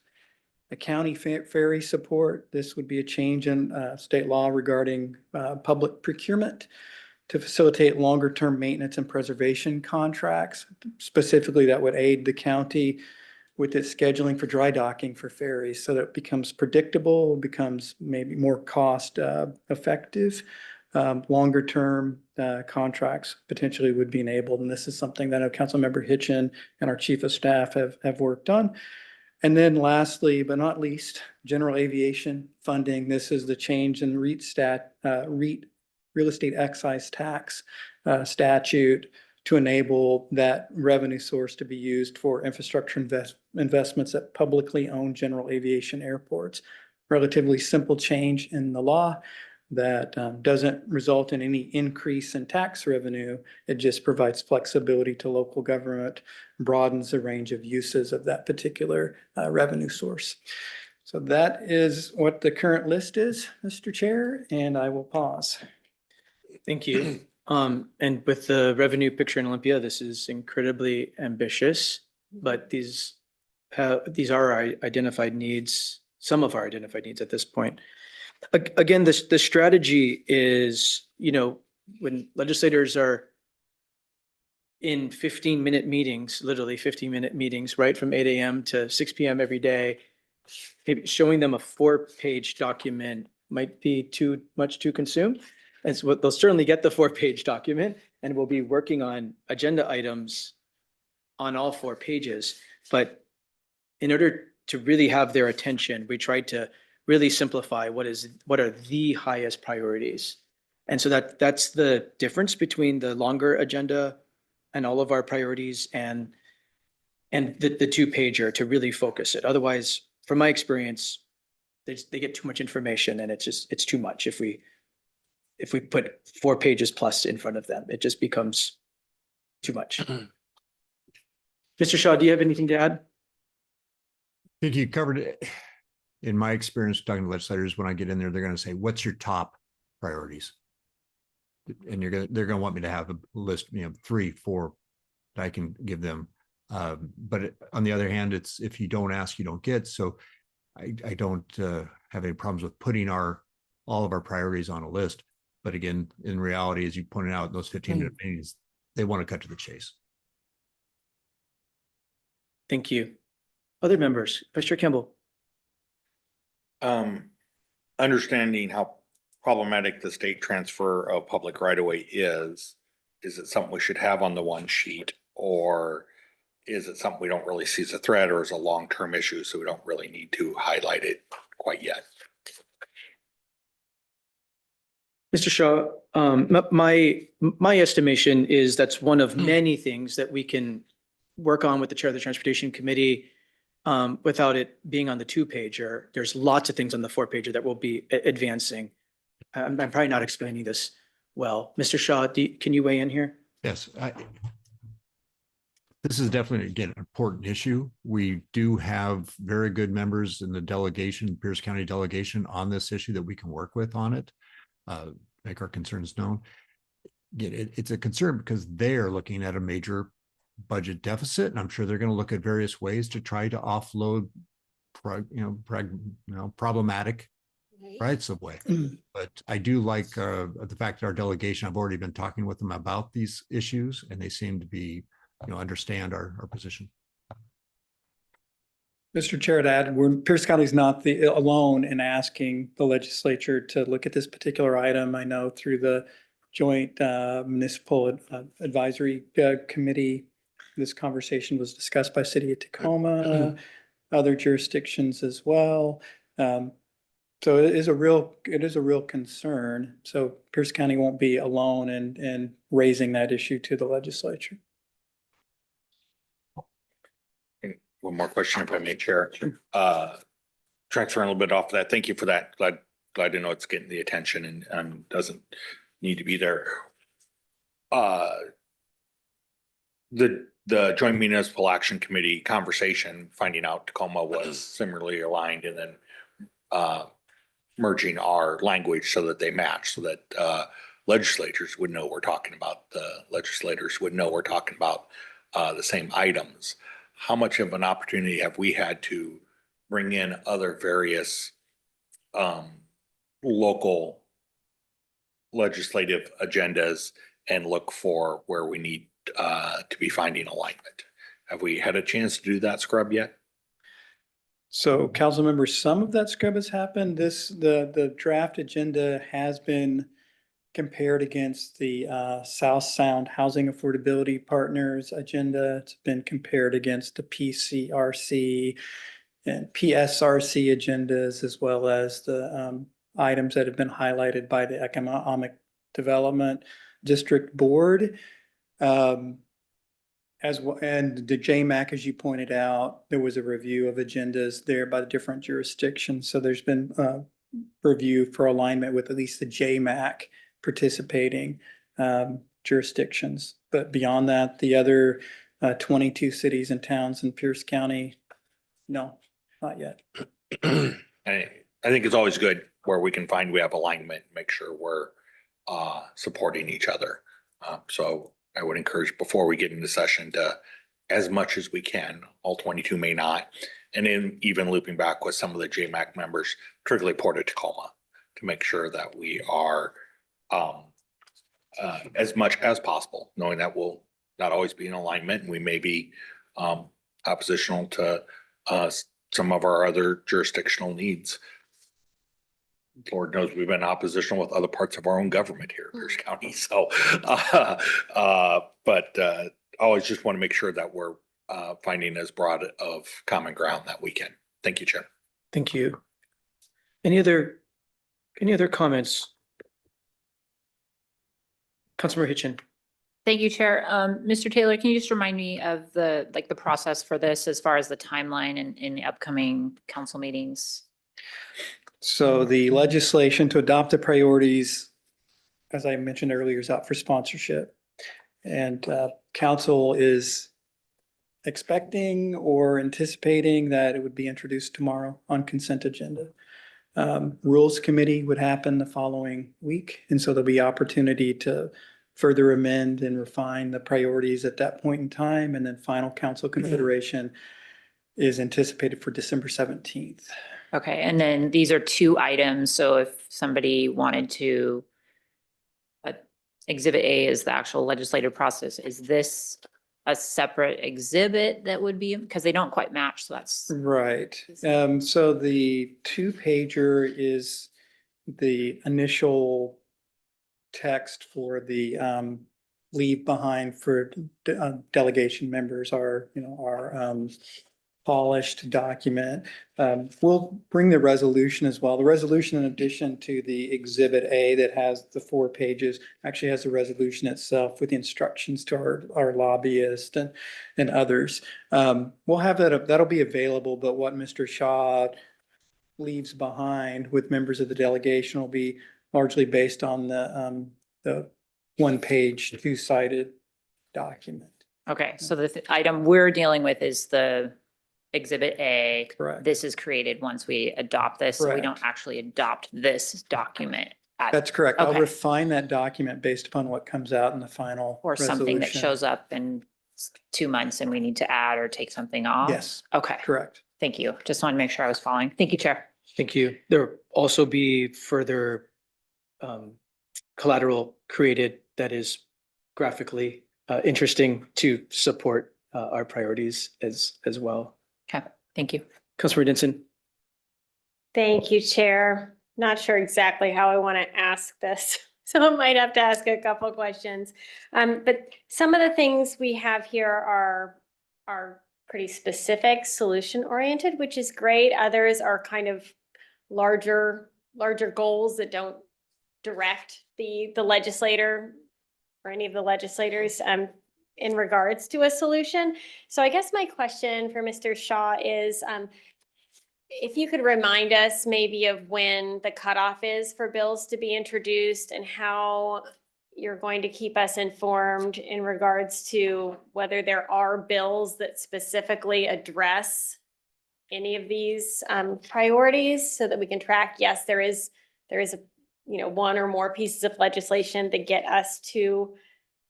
A county ferry support. This would be a change in state law regarding public procurement to facilitate longer-term maintenance and preservation contracts. Specifically, that would aid the county with its scheduling for dry docking for ferries, so that it becomes predictable, becomes maybe more cost effective. Longer-term contracts potentially would be enabled, and this is something that Councilmember Hitchin and our Chief of Staff have worked on. And then lastly, but not least, general aviation funding. This is the change in REIT real estate excise tax statute to enable that revenue source to be used for infrastructure investments at publicly owned general aviation airports. Relatively simple change in the law that doesn't result in any increase in tax revenue. It just provides flexibility to local government, broadens the range of uses of that particular revenue source. So that is what the current list is, Mr. Chair, and I will pause. Thank you. And with the revenue picture in Olympia, this is incredibly ambitious, but these are our identified needs, some of our identified needs at this point. Again, the strategy is, when legislators are in 15-minute meetings, literally 15-minute meetings, right from 8 a.m. to 6 p.m. every day, maybe showing them a 4-page document might be too much to consume. And so they'll certainly get the 4-page document, and we'll be working on agenda items on all 4 pages. But in order to really have their attention, we tried to really simplify what are the highest priorities. And so that's the difference between the longer agenda and all of our priorities and the 2-pager to really focus it. Otherwise, from my experience, they get too much information, and it's too much. If we put 4 pages plus in front of them, it just becomes too much. Mr. Shaw, do you have anything to add? I think you covered it. In my experience talking to legislators, when I get in there, they're going to say, what's your top priorities? And they're going to want me to have a list, 3, 4 that I can give them. But on the other hand, it's, if you don't ask, you don't get. So I don't have any problems with putting all of our priorities on a list. But again, in reality, as you pointed out, those 15-minute meetings, they want to cut to the chase. Thank you. Other members, Vice Chair Campbell. Understanding how problematic the state transfer of public right of way is it something we should have on the one sheet, or is it something we don't really see as a threat, or is a long-term issue, so we don't really need to highlight it quite yet? Mr. Shaw, my estimation is that's one of many things that we can work on with the chair of the Transportation Committee without it being on the 2-pager. There's lots of things on the 4-pager that will be advancing. I'm probably not explaining this well. Mr. Shaw, can you weigh in here? Yes. This is definitely, again, an important issue. We do have very good members in the delegation, Pierce County delegation, on this issue that we can work with on it, make our concerns known. Again, it's a concern because they're looking at a major budget deficit, and I'm sure they're going to look at various ways to try to offload, problematic rights of way. But I do like the fact that our delegation, I've already been talking with them about these issues, and they seem to be, understand our position. Mr. Chair, to add, Pierce County is not alone in asking the legislature to look at this particular item. I know through the Joint Municipal Advisory Committee, this conversation was discussed by City of Tacoma, other jurisdictions as well. So it is a real concern. So Pierce County won't be alone in raising that issue to the legislature. One more question, if I may, Chair. Transferring a little bit off of that. Thank you for that. Glad to know it's getting the attention and doesn't need to be there. The the Joint Municipal Action Committee conversation, finding out Tacoma was similarly aligned and then merging our language so that they match, so that legislators would know we're talking about, the legislators would know we're talking about the same items. How much of an opportunity have we had to bring in other various local legislative agendas and look for where we need to be finding alignment? Have we had a chance to do that scrub yet? So council members, some of that scrub has happened. The draft agenda has been compared against the South Sound Housing Affordability Partners agenda. It's been compared against the PCRC and PSRC agendas, as well as the items that have been highlighted by the Economic Development District Board. As well, and the JMAC, as you pointed out, there was a review of agendas there by the different jurisdictions. So there's been review for alignment with at least the JMAC participating jurisdictions. But beyond that, the other 22 cities and towns in Pierce County, no, not yet. I think it's always good where we can find we have alignment, make sure we're supporting each other. So I would encourage before we get into session to, as much as we can, all 22 may not, and then even looping back with some of the JMAC members, particularly Port of Tacoma, to make sure that we are as much as possible, knowing that we'll not always be in alignment and we may be oppositional to some of our other jurisdictional needs. Lord knows we've been oppositional with other parts of our own government here in Pierce County. So, but always just want to make sure that we're finding as broad of common ground that we can. Thank you, Chair. Thank you. Any other comments? Councilmember Hitchin. Thank you, Chair. Mr. Taylor, can you just remind me of the process for this as far as the timeline in the upcoming council meetings? So the legislation to adopt the priorities, as I mentioned earlier, is out for sponsorship. And council is expecting or anticipating that it would be introduced tomorrow on consent agenda. Rules Committee would happen the following week. And so there'll be opportunity to further amend and refine the priorities at that point in time. And then final council consideration is anticipated for December 17th. Okay, and then these are two items. So if somebody wanted to, Exhibit A is the actual legislative process. Is this a separate exhibit that would be, because they don't quite match, so that's. Right. So the 2-pager is the initial text for the leave behind for delegation members, our polished document. We'll bring the resolution as well. The resolution, in addition to the Exhibit A that has the 4 pages, actually has the resolution itself with the instructions to our lobbyist and others. We'll have that, that'll be available, but what Mr. Shaw leaves behind with members of the delegation will be largely based on the 1-page, 2-sided document. Okay, so the item we're dealing with is the Exhibit A. Correct. This is created once we adopt this, so we Correct. don't actually adopt this document. That's correct. I'll Okay. refine that document based upon what comes out in the final Or something that resolution. shows up in 2 months and we need to add or take something off? Yes, Okay, correct. thank you. Just want to make sure I was following. Thank you, Chair. Thank you. There will also be further collateral created that is graphically interesting to support our priorities as well. Okay, thank you. Councilmember Denson. Thank you, Chair. Not sure exactly how I want to ask this, so I might have to ask a couple questions. But some of the things we have here are pretty specific, solution oriented, which is great. Others are kind of larger goals that don't direct the legislator or any of the legislators in regards to a solution. So I guess my question for Mr. Shaw is, if you could remind us maybe of when the cutoff is for bills to be introduced and how you're going to keep us informed in regards to whether there are bills that specifically address any of these priorities so that we can track, yes, there is a, one or more pieces of legislation that get us to,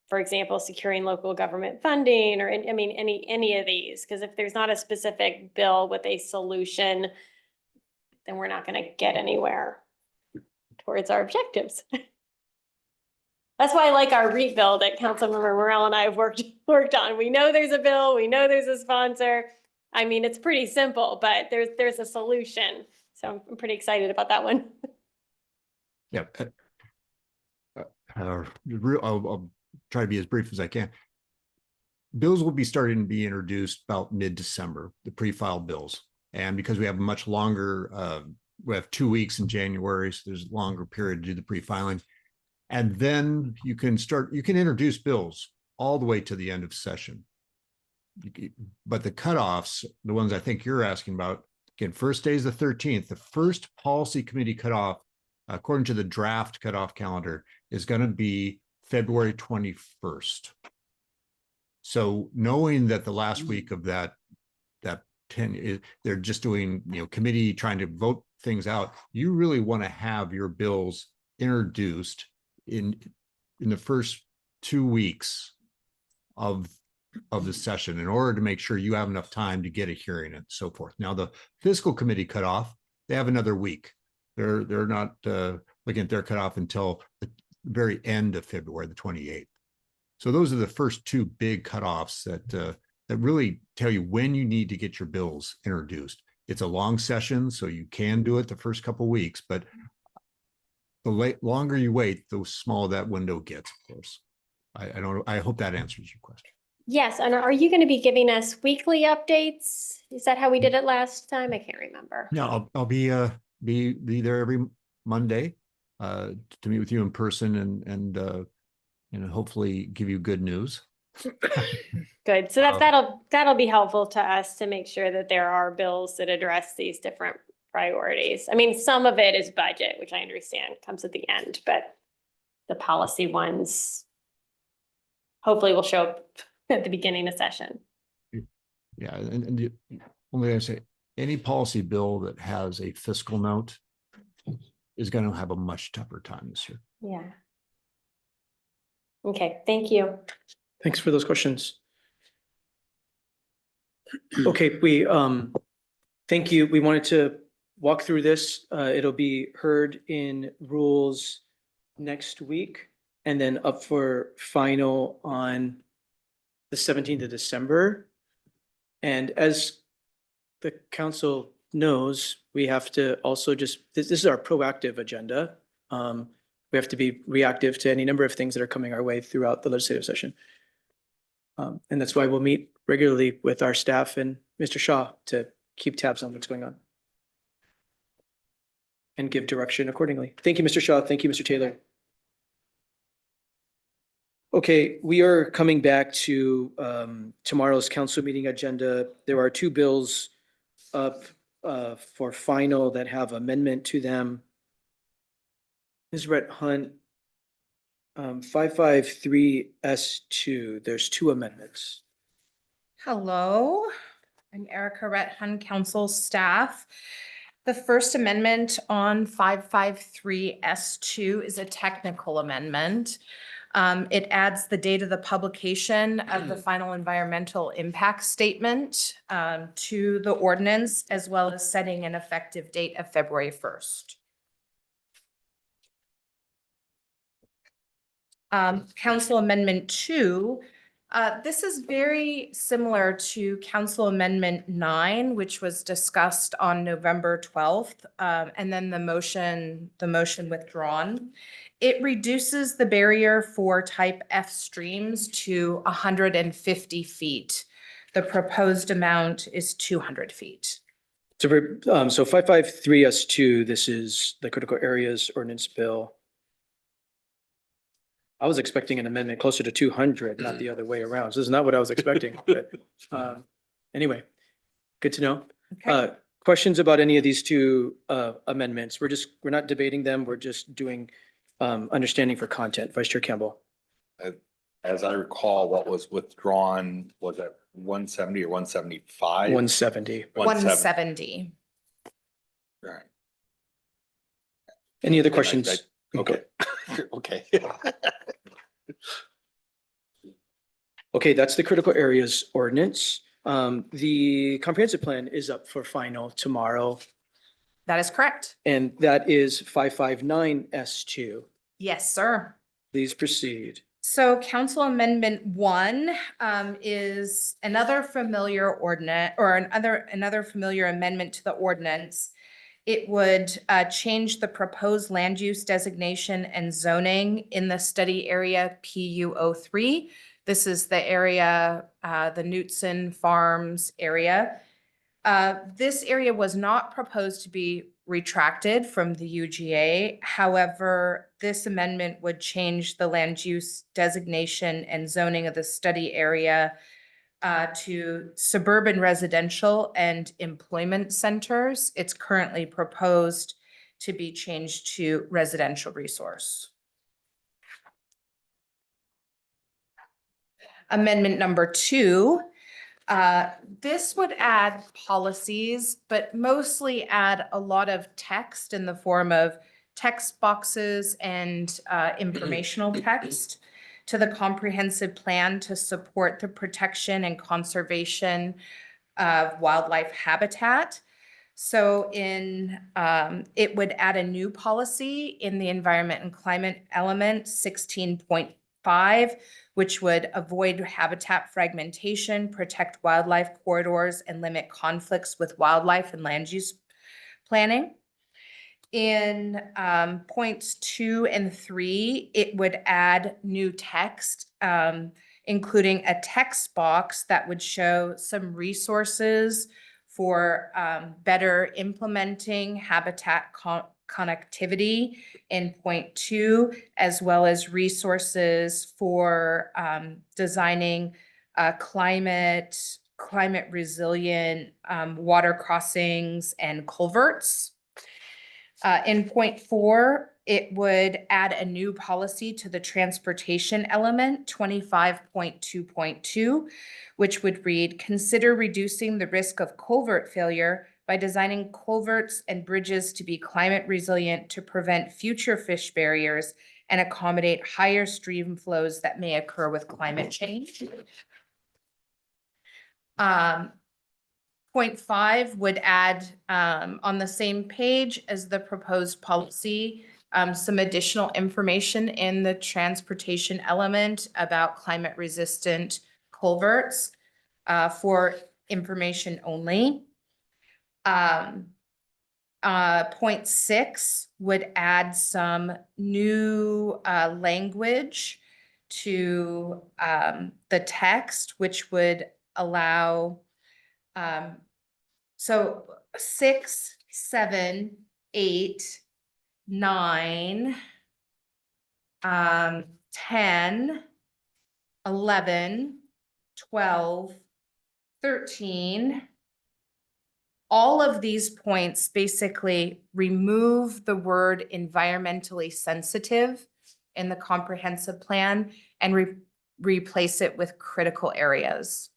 for example, securing local government funding or, I mean, any of these, because if there's not a specific bill with a solution, then we're not going to get anywhere towards our objectives. That's why I like our REIT bill that Councilmember Morel and I have worked on. We know there's a bill, we know there's a sponsor. I mean, it's pretty simple, but there's a solution. So I'm pretty excited about that one. Yeah. I'll try to be as brief as I can. Bills will be starting to be introduced about mid-December, the pre-filed bills. And because we have a much longer, we have 2 weeks in January, so there's a longer period to do the pre-filing. And then you can introduce bills all the way to the end of session. But the cutoffs, the ones I think you're asking about, again, first day is the 13th. The first policy committee cutoff, according to the draft cutoff calendar, is going to be February 21st. So knowing that the last week of that 10, they're just doing, committee trying to vote things out, you really want to have your bills introduced in the first 2 weeks of the session in order to make sure you have enough time to get a hearing and so forth. Now, the fiscal committee cutoff, they have another week. They're not looking at their cutoff until the very end of February, the 28th. So those are the first two big cutoffs that really tell you when you need to get your bills introduced. It's a long session, so you can do it the first couple of weeks, but the longer you wait, the smaller that window gets, of course. I hope that answers your question. Yes, and are you going to be giving us weekly updates? Is that how we did it last time? I can't remember. No, I'll be there every Monday to meet with you in person and hopefully give you good news. Good. So that'll be helpful to us to make sure that there are bills that address these different priorities. I mean, some of it is budget, which I understand comes at the end, but the policy ones hopefully will show up at the beginning of session. Yeah, and the only thing I say, any policy bill that has a fiscal note is going to have a much tougher time this year. Yeah. Okay, thank you. Thanks for those questions. Okay, thank you. We wanted to walk through this. It'll be heard in rules next week and then up for final on the 17th of December. And as the council knows, we have to also this is our proactive agenda. We have to be reactive to any number of things that are coming our way throughout the legislative session. And that's why we'll meet regularly with our staff and Mr. Shaw to keep tabs on what's going on and give direction accordingly. Thank you, Mr. Shaw. Thank you, Mr. Taylor. Okay, we are coming back to tomorrow's council meeting agenda. There are two bills up for final that have amendment to them. Ms. Rhett Hunt, 553S2, there's two amendments. Hello, I'm Erica Rhett Hun, council staff. The first amendment on 553S2 is a technical amendment. It adds the date of the publication of the final environmental impact statement to the ordinance, as well as setting an effective date of February 1st. Council Amendment 2, this is very similar to Council Amendment 9, which was discussed on November 12th, and then the motion withdrawn. It reduces the barrier for type F streams to 150 feet. The proposed amount is 200 feet. So 553S2, this is the critical areas ordinance bill. I was expecting an amendment closer to 200, not the other way around. So this is not what I was expecting, but anyway, good to know. Okay. Questions about any of these two amendments? We're not debating them. We're just doing understanding for content. Vice Chair Campbell. As I recall, what was withdrawn, was it 170 or 175? 170. 170. Right. Any other And questions? Okay. Okay. Okay, that's the critical areas ordinance. The comprehensive plan is up for final tomorrow, That is correct. and that is 559S2. Yes, sir. Please proceed. So Council Amendment 1 is another familiar ordinance or another familiar amendment to the ordinance. It would change the proposed land use designation and zoning in the study area PU03. This is the area, the Knutson Farms area. This area was not proposed to be retracted from the UGA. However, this amendment would change the land use designation and zoning of the study area to suburban residential and employment centers. It's currently proposed to be changed to residential resource. Amendment number 2. This would add policies, but mostly add a lot of text in the form of text boxes and informational text to the comprehensive plan to support the protection and conservation of wildlife habitat. So it would add a new policy in the environment and climate element 16.5, which would avoid habitat fragmentation, protect wildlife corridors, and limit conflicts with wildlife and land use planning. In points 2 and 3, it would add new text, including a text box that would show some resources for better implementing habitat connectivity in point 2, as well as resources for designing climate resilient water crossings and culverts. In point 4, it would add a new policy to the transportation element, 25.2.2, which would read, consider reducing the risk of culvert failure by designing culverts and bridges to be climate resilient to prevent future fish barriers and accommodate higher stream flows that may occur with climate change. Point 5 would add on the same page as the proposed policy, some additional information in the transportation element about climate resistant culverts for information only. Point 6 would add some new language to the text, which would allow so 6, 7, 8, 9, 10, 11, 12, 13. All of these points basically remove the word environmentally sensitive in the comprehensive plan and replace it with critical areas.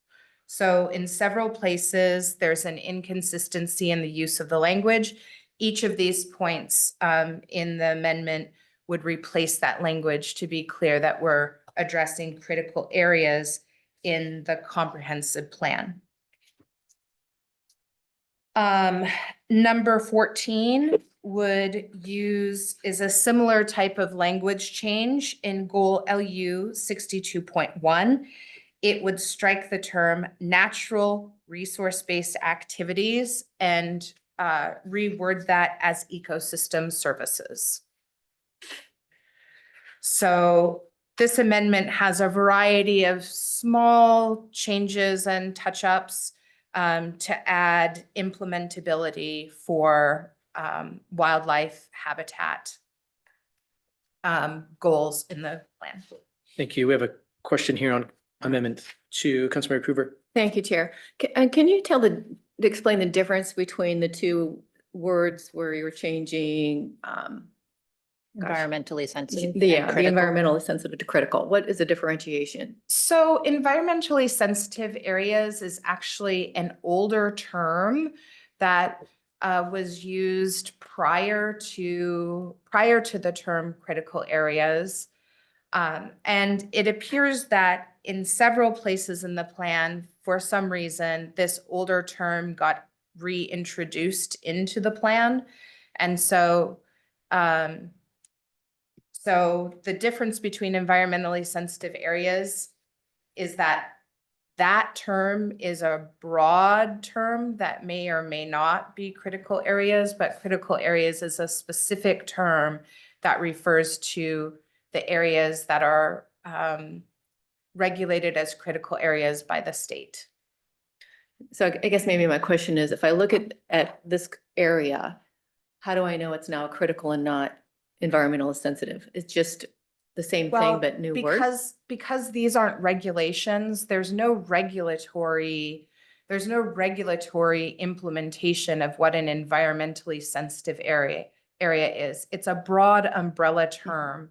So in several places, there's an inconsistency in the use of the language. Each of these points in the amendment would replace that language to be clear that we're addressing critical areas in the comprehensive plan. Number 14 is a similar type of language change in goal LU 62.1. It would strike the term natural resource-based activities and reword that as ecosystem services. So this amendment has a variety of small changes and touch-ups to add implementability for wildlife habitat goals in the plan. Thank you. We have a question here on Amendment 2. Councilmember Coover. Thank you, Chair. Can you explain the difference between the two words where you're changing Environmentally sensitive. The, and the critical. environmental is sensitive to critical. What is the differentiation? So environmentally sensitive areas is actually an older term that was used prior to the term critical areas. And it appears that in several places in the plan, for some reason, this older term got reintroduced into the plan. And so, so the difference between environmentally sensitive areas is that that term is a broad term that may or may not be critical areas, but critical areas is a specific term that refers to the areas that are regulated as critical areas by the state. So I guess maybe my question is, if I look at this area, how do I know it's now critical and not environmental sensitive? It's just the same thing, Well, but new words? because these aren't regulations, there's no regulatory implementation of what an environmentally sensitive area is. It's a broad umbrella term.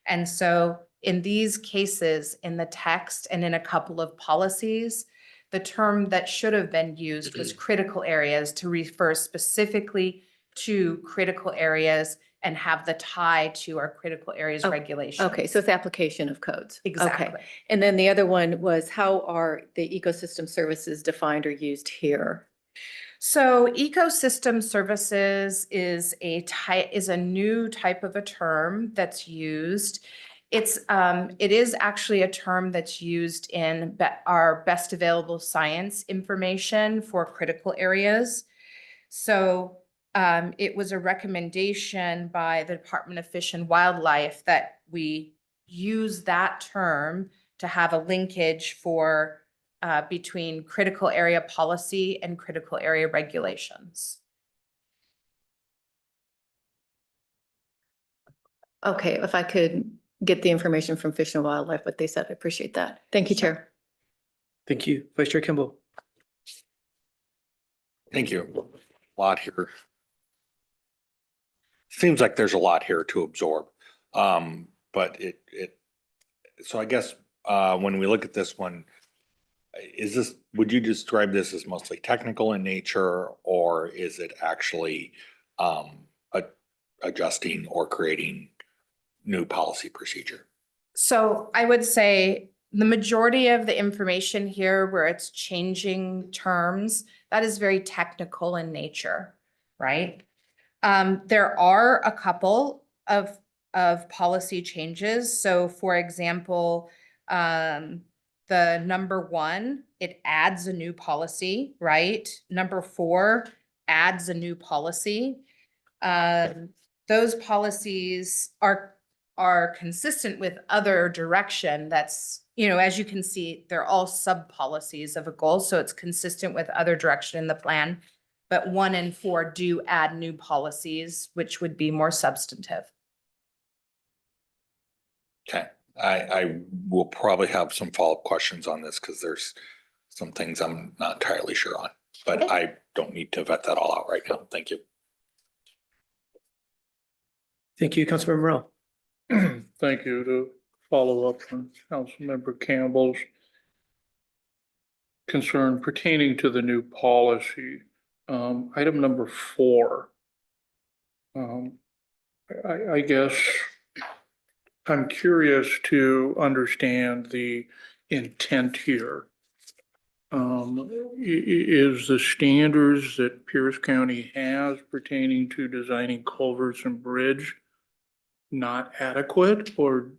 And so in these cases, in the text and in a couple of policies, the term that should have been used was critical areas to refer specifically to critical areas and have the tie to our critical areas regulation. Okay, so it's application of codes. Okay. Exactly. And then the other one was, how are the ecosystem services defined or used here? So ecosystem services is a new type of a term that's used. It is actually a term that's used in our best available science information for critical areas. So it was a recommendation by the Department of Fish and Wildlife that we use that term to have a linkage for between critical area policy and critical area regulations. Okay, if I could get the information from Fish and Wildlife, what they said, I appreciate that. Thank you, Chair. Thank you. Vice Chair Kimball. Thank you. A lot here. Seems like there's a lot here to absorb. But so I guess, when we look at this one, would you describe this as mostly technical in nature, or is it actually, adjusting or creating new policy procedure? So I would say the majority of the information here where it's changing terms, that is very technical in nature, right? There are a couple of policy changes. So for example, the number 1, it adds a new policy, right? Number 4 adds a new policy. Those policies are consistent with other direction that's, as you can see, they're all sub-policies of a goal. So it's consistent with other direction in the plan. But 1 and 4 do add new policies, which would be more substantive. Okay, I will probably have some follow-up questions on this because there's some things I'm not entirely sure on, but Okay. I don't need to vet that all out right now. Thank you. Thank you, Councilmember Morrell. Thank you. To follow up on Councilmember Campbell's concern pertaining to the new policy, item number 4. I guess I'm curious to understand the intent here. Is the standards that Pierce County has pertaining to designing culverts and bridge not adequate, or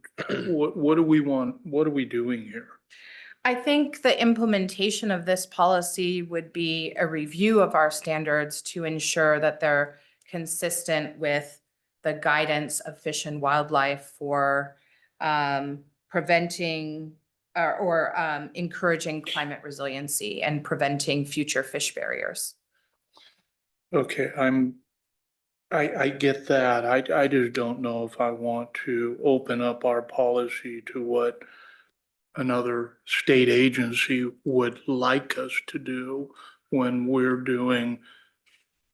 what do we want? What are we doing here? I think the implementation of this policy would be a review of our standards to ensure that they're consistent with the guidance of Fish and Wildlife for preventing or encouraging climate resiliency and preventing future fish barriers. Okay, I get that. I just don't know if I want to open up our policy to what another state agency would like us to do when we're doing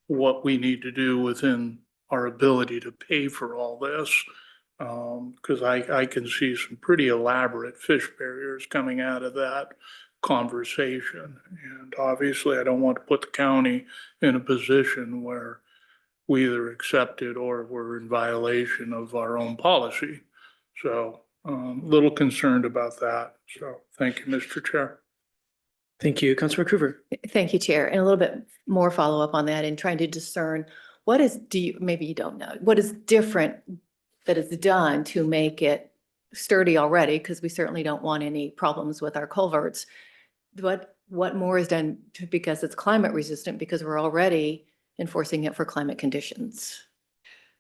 what we need to do within our ability to pay for all this. Because I can see some pretty elaborate fish barriers coming out of that conversation. And obviously, I don't want to put the county in a position where we either accept it or we're in violation of our own policy. So a little concerned about that. So thank you, Mr. Chair. Thank you. Councilor McCruver. Thank you, Chair. And a little bit more follow-up on that and trying to discern what is, maybe you don't know, what is different that is done to make it sturdy already, because we certainly don't want any problems with our culverts. What more is done because it's climate resistant, because we're already enforcing it for climate conditions,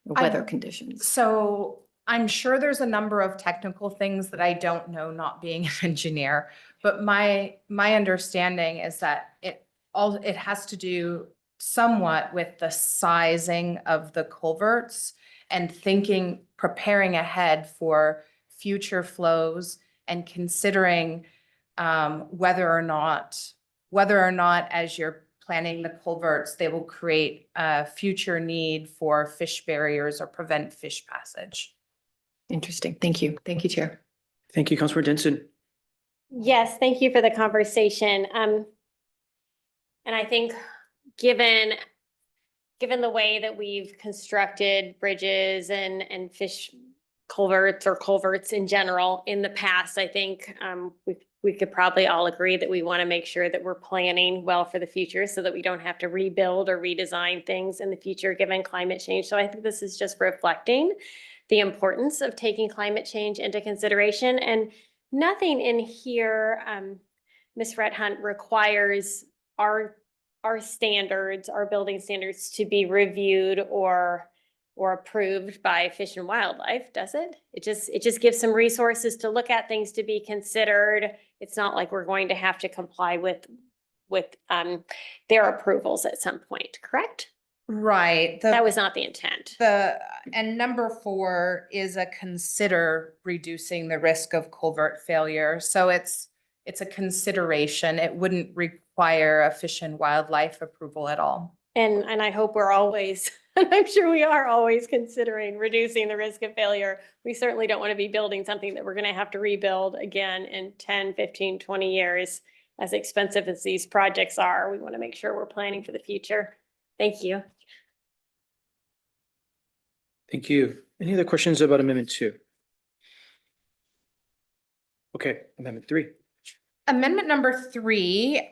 or weather conditions? So I'm sure there's a number of technical things that I don't know, not being an engineer, but my understanding is that it has to do somewhat with the sizing of the culverts and preparing ahead for future flows and considering whether or not as you're planning the culverts, they will create a future need for fish barriers or prevent fish passage. Interesting. Thank you. Thank you, Chair. Thank you, Councilor Denson. Yes, thank you for the conversation. And I think given the way that we've constructed bridges and fish culverts or culverts in general in the past, I think we could probably all agree that we want to make sure that we're planning well for the future so that we don't have to rebuild or redesign things in the future given climate change. So I think this is just reflecting the importance of taking climate change into consideration. And nothing in here, Ms. Red Hunt, requires our standards, our building standards, to be reviewed or approved by Fish and Wildlife, does it? It just gives some resources to look at, things to be considered. It's not like we're going to have to comply with their approvals at some point, correct? Right. That was not the intent. And number 4 is a consider reducing the risk of culvert failure. So it's a consideration. It wouldn't require a Fish and Wildlife approval at all. And I hope we're always, and I'm sure we are always considering reducing the risk of failure. We certainly don't want to be building something that we're going to have to rebuild again in 10, 15, 20 years. As expensive as these projects are, we want to make sure we're planning for the future. Thank you. Thank you. Any other questions about Amendment 2? Okay, Amendment 3. Amendment number 3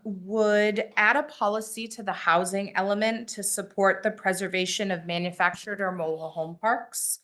would add a policy to the housing element to support the preservation of manufactured or mobile home parks.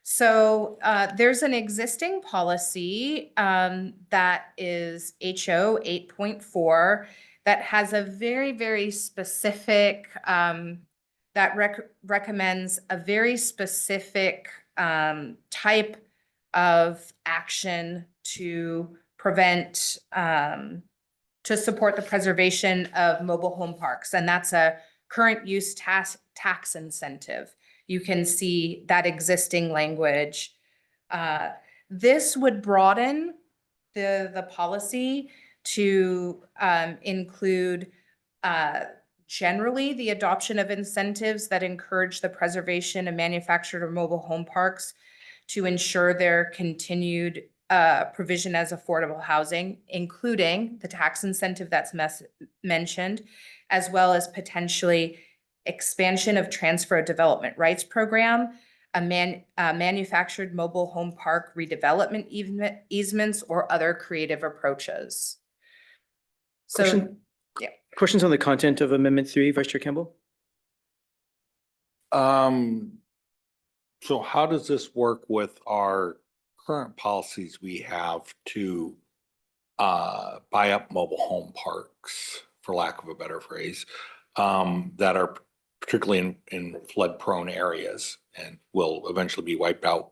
So there's an existing policy that is HO 8.4 that has a very, very specific, that recommends a very specific type of action to prevent, to support the preservation of mobile home parks. And that's a current use tax incentive. You can see that existing language. This would broaden the policy to include generally the adoption of incentives that encourage the preservation of manufactured or mobile home parks to ensure their continued provision as affordable housing, including the tax incentive that's mentioned, as well as potentially expansion of transfer of development rights program, a manufactured mobile home park redevelopment easements, or other creative approaches. So, yeah. Questions on the content of Amendment 3, Vice Chair Campbell? So how does this work with our current policies we have to buy up mobile home parks, for lack of a better phrase, that are particularly in flood prone areas and will eventually be wiped out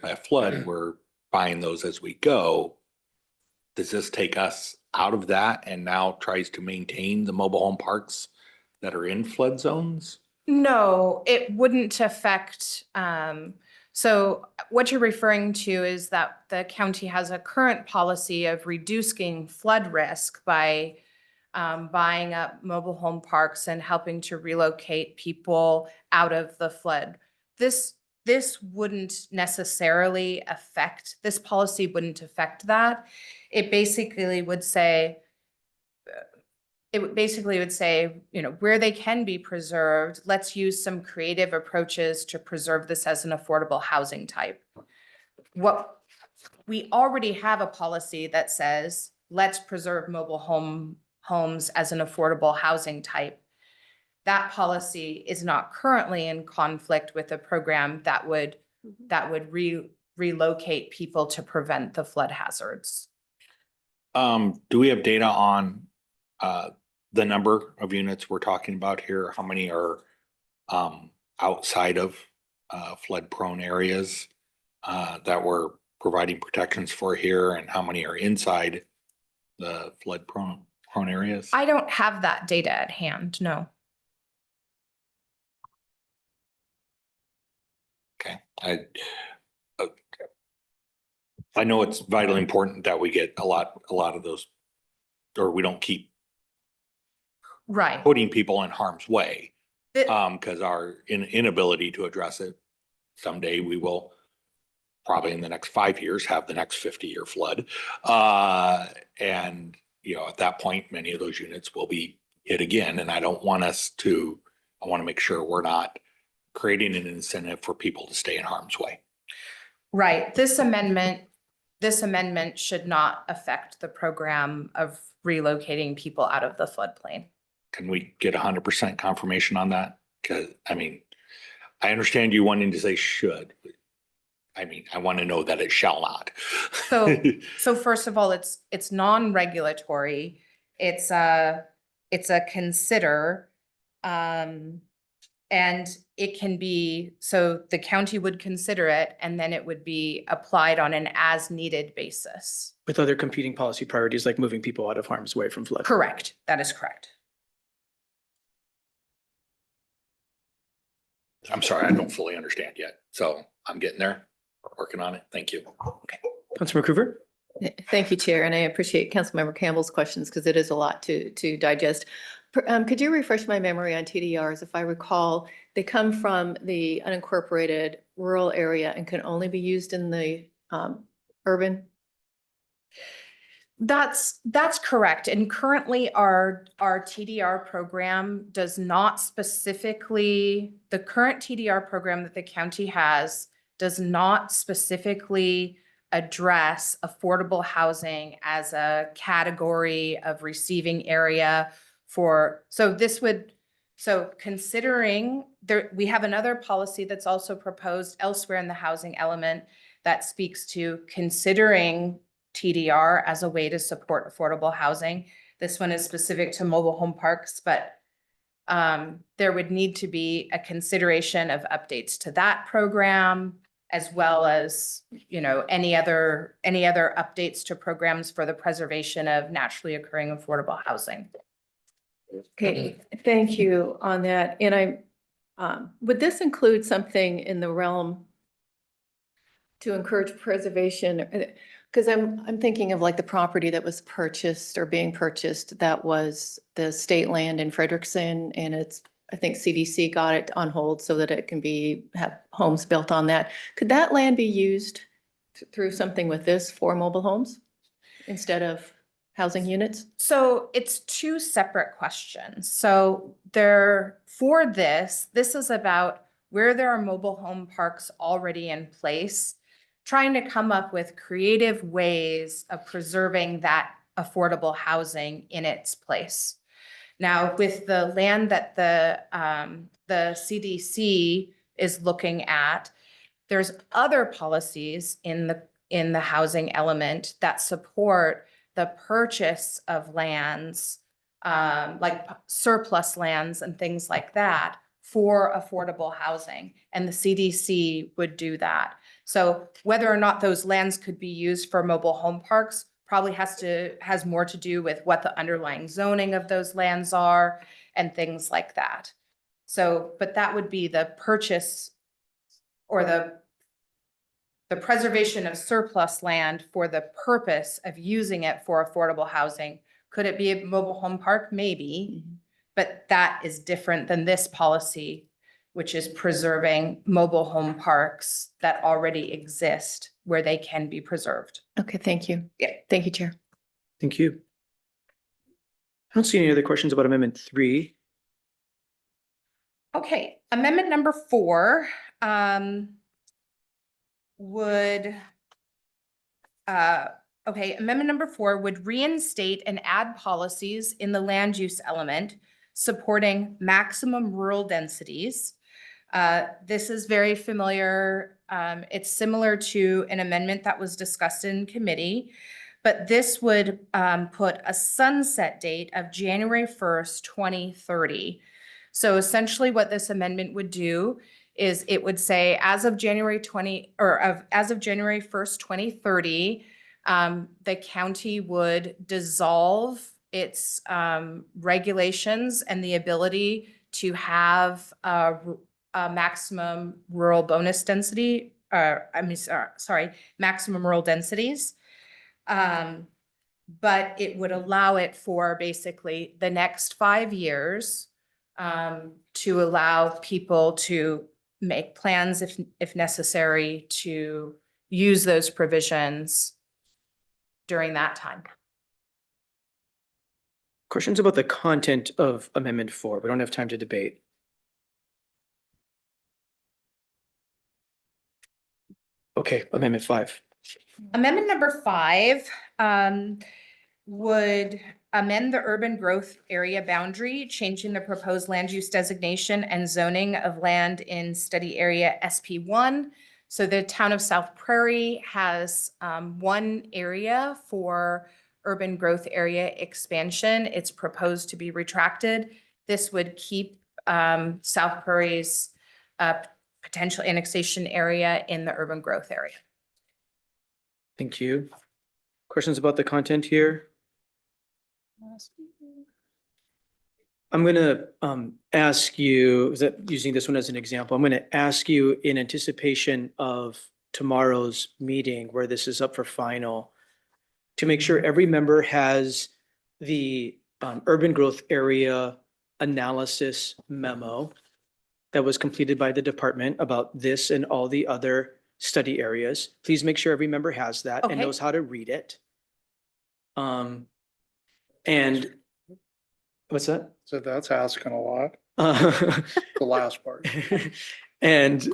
by a flood? We're buying those as we go. Does this take us out of that and now tries to maintain the mobile home parks that are in flood zones? No, it wouldn't affect. So what you're referring to is that the county has a current policy of reducing flood risk by buying up mobile home parks and helping to relocate people out of the flood. This wouldn't necessarily affect, this policy wouldn't affect that. It basically would say, you know, where they can be preserved, let's use some creative approaches to preserve this as an affordable housing type. What we already have a policy that says, let's preserve mobile homes as an affordable housing type. That policy is not currently in conflict with a program that would relocate people to prevent the flood hazards. Do we have data on the number of units we're talking about here? How many are outside of flood prone areas that we're providing protections for here, and how many are inside the flood prone areas? I don't have that data at hand, no. Okay, I know it's vitally important that we get a lot of those, or we don't keep Right. putting people in harm's way. The- Because our inability to address it, someday we will probably in the next 5 years have the next 50-year flood. And, you know, at that point, many of those units will be hit again. And I want to make sure we're not creating an incentive for people to stay in harm's way. Right. This amendment should not affect the program of relocating people out of the floodplain. Can we get 100% confirmation on that? Because, I mean, I understand you wanting to say should. I mean, I want to know that it shall not. So first of all, it's non-regulatory. It's a consider. And it can be, so the county would consider it, and then it would be applied on an as-needed basis. With other competing policy priorities like moving people out of harm's way from flood. Correct. That is correct. I'm sorry, I don't fully understand yet. So I'm getting there, working on it. Thank you. Councilmember Coover? Thank you, Chair, and I appreciate Councilmember Campbell's questions because it is a lot to digest. Could you refresh my memory on TDRs? If I recall, they come from the unincorporated rural area and can only be used in the urban? That's correct. And currently our TDR program does not specifically, the current TDR program that the county has does not specifically address affordable housing as a category of receiving area for, so considering there, we have another policy that's also proposed elsewhere in the housing element that speaks to considering TDR as a way to support affordable housing. This one is specific to mobile home parks, but there would need to be a consideration of updates to that program, as well as, you know, any other updates to programs for the preservation of naturally occurring affordable housing. Okay, thank you on that. And would this include something in the realm to encourage preservation? Because I'm thinking of like the property that was purchased or being purchased that was the state land in Frederickson, and I think CDC got it on hold so that it can have homes built on that. Could that land be used through something with this for mobile homes instead of housing units? So it's two separate questions. So this is about where there are mobile home parks already in place, trying to come up with creative ways of preserving that affordable housing in its place. Now, with the land that the CDC is looking at, there's other policies in the housing element that support the purchase of lands, like surplus lands and things like that for affordable housing. And the CDC would do that. So whether or not those lands could be used for mobile home parks probably has more to do with what the underlying zoning of those lands are and things like that. So, but that would be the purchase or the preservation of surplus land for the purpose of using it for affordable housing Could it be a mobile home park? Maybe. But that is different than this policy, which is preserving mobile home parks that already exist where they can be preserved. Okay, thank you. Yeah. Thank you, Chair. Thank you. I don't see any other questions about Amendment 3. Okay, amendment number 4, amendment number 4 would reinstate and add policies in the land use element supporting maximum rural densities. This is very familiar. It's similar to an amendment that was discussed in committee, but this would put a sunset date of January 1st, 2030. So essentially what this amendment would do is it would say as of January 1st, 2030, the county would dissolve its regulations and the ability to have a maximum rural bonus density, maximum rural densities. But it would allow it for basically the next 5 years to allow people to make plans if necessary to use those provisions during that time. Questions about the content of Amendment 4? We don't have time to debate. Okay, Amendment 5. Amendment number 5 would amend the urban growth area boundary, changing the proposed land use designation and zoning of land in study area SP1. So the town of South Prairie has one area for urban growth area expansion. It's proposed to be retracted. This would keep South Prairie's potential annexation area in the urban growth area. Thank you. Questions about the content here? I'm going to ask you, using this one as an example, I'm going to ask you in anticipation of tomorrow's meeting where this is up for final, to make sure every member has the urban growth area analysis memo that was completed by the department about this and all the other study areas. Please make sure every member has that and Okay. knows how to read it. And what's that? So that's asking a lot, Uh, the last part. And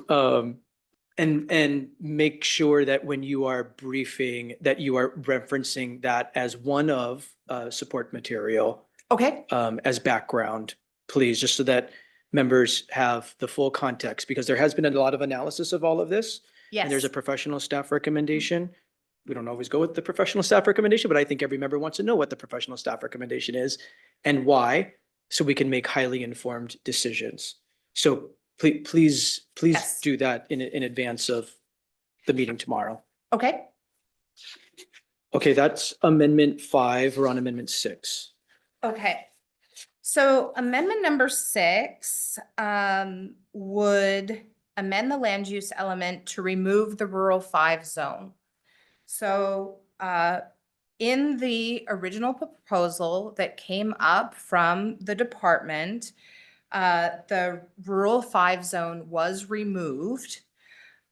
make sure that when you are briefing, that you are referencing that as one of support material Okay, as background, please, just so that members have the full context, because there has been a lot of analysis of all of this. yes. And there's a professional staff recommendation. We don't always go with the professional staff recommendation, but I think every member wants to know what the professional staff recommendation is and why, so we can make highly informed decisions. So please Yes. do that in advance of the meeting tomorrow. Okay, Okay, that's Amendment 5. We're on Amendment 6. okay. So amendment number 6 would amend the land use element to remove the rural 5 zone. So in the original proposal that came up from the department, the rural 5 zone was removed.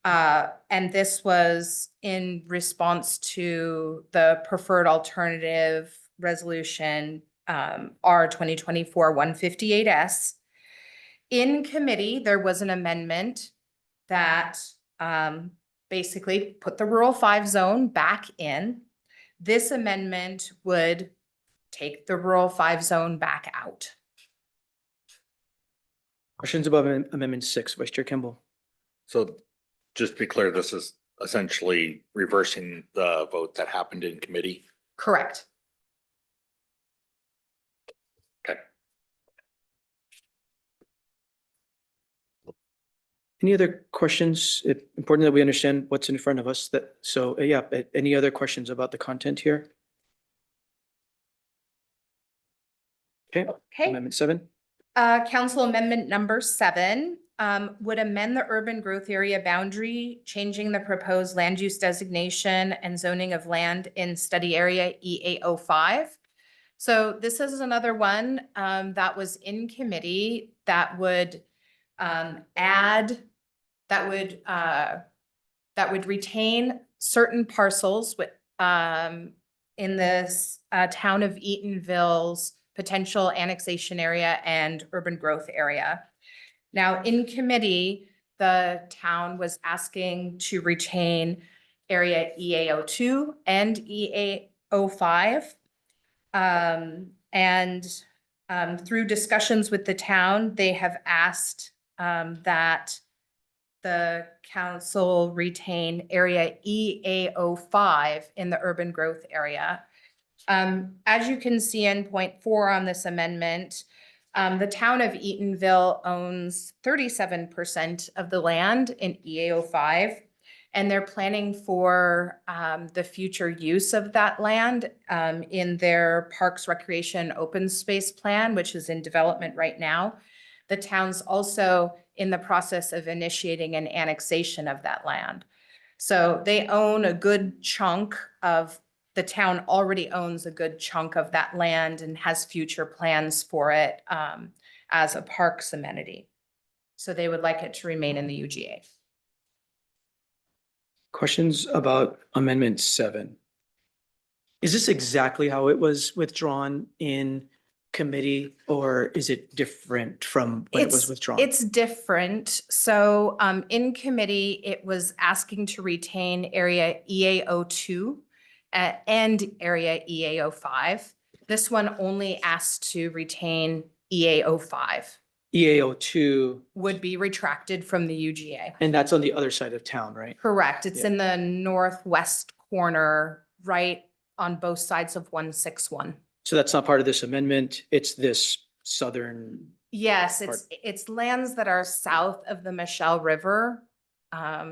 And this was in response to the preferred alternative resolution R 2024-158S. In committee, there was an amendment that basically put the rural 5 zone back in. This amendment would take the rural 5 zone back out. Questions about Amendment 6, Vice Chair Kimball? So just to be clear, this is essentially reversing the vote that happened in committee. Correct. Okay. Any other questions? It's important that we understand what's in front of us. Any other questions about the content here? Okay, Okay. Amendment 7. Council amendment number 7 would amend the urban growth area boundary, changing the proposed land use designation and zoning of land in study area EA05. So this is another one that was in committee that would add, that would retain certain parcels with in this town of Eatonville's potential annexation area and urban growth area. Now, in committee, the town was asking to retain area EAO2 and EAO5. Through discussions with the town, they have asked that the council retain area EAO5 in the urban growth area. As you can see in point 4 on this amendment, the town of Eatonville owns 37% of the land in EAO5, and they're planning for the future use of that land in their Parks, Recreation, Open Space Plan, which is in development right now. The town's also in the process of initiating an annexation of that land. So they own a good chunk of, the town already owns a good chunk of that land and has future plans for it as a parks amenity. So they would like it to remain in the UGA. Questions about Amendment 7? Is this exactly how it was withdrawn in committee, or is it different from when it was withdrawn? It's different. So in committee, it was asking to retain area EAO2 and area EAO5. This one only asked to retain EAO5. EAO2, Would be retracted from the UGA. and that's on the other side of town, right? Correct. It's Yeah. in the northwest corner, right on both sides of 161. So that's not part of this amendment. It's this southern, Yes, it's lands that are south of the Michelle River,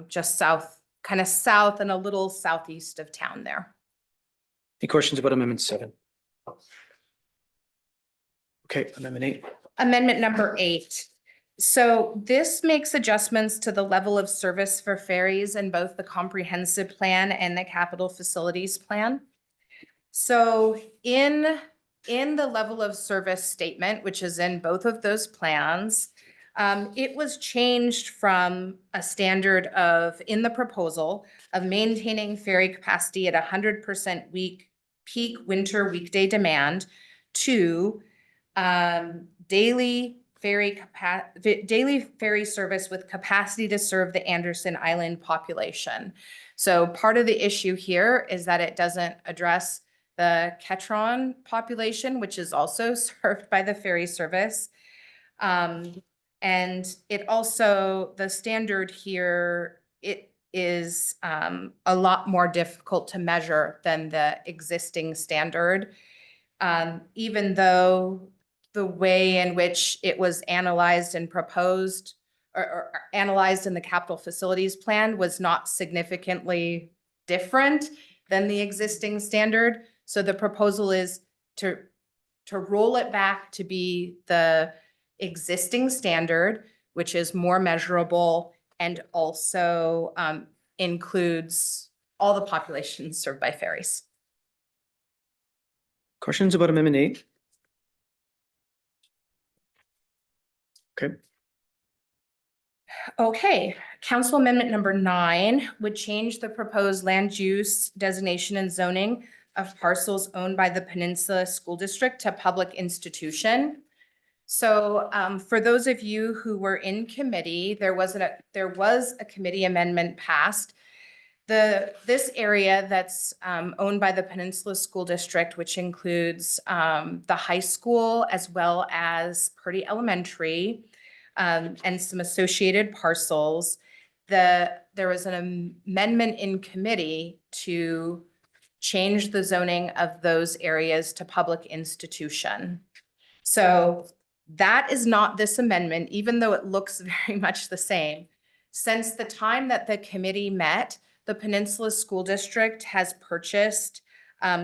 just south, kind of south and a little southeast of town there. any questions about Amendment 7? Okay, Amendment 8. Amendment number 8. So this makes adjustments to the level of service for ferries in both the comprehensive plan and the capital facilities plan. So in the level of service statement, which is in both of those plans, it was changed from a standard of, in the proposal, of maintaining ferry capacity at 100% peak winter weekday demand to daily ferry service with capacity to serve the Anderson Island population. So part of the issue here is that it doesn't address the Ketron population, which is also served by the ferry service. And it also, the standard here, it is a lot more difficult to measure than the existing standard. Even though the way in which it was analyzed and proposed or analyzed in the capital facilities plan was not significantly different than the existing standard. So the proposal is to roll it back to be the existing standard, which is more measurable and also includes all the populations served by ferries. Questions about Amendment 8? Okay, Okay, Council Amendment number 9 would change the proposed land use designation and zoning of parcels owned by the Peninsula School District to public institution. So for those of you who were in committee, there was a committee amendment passed. This area that's owned by the Peninsula School District, which includes the high school as well as Purdy Elementary, and some associated parcels. There was an amendment in committee to change the zoning of those areas to public institution. So that is not this amendment, even though it looks very much the same. Since the time that the committee met, the Peninsula School District has purchased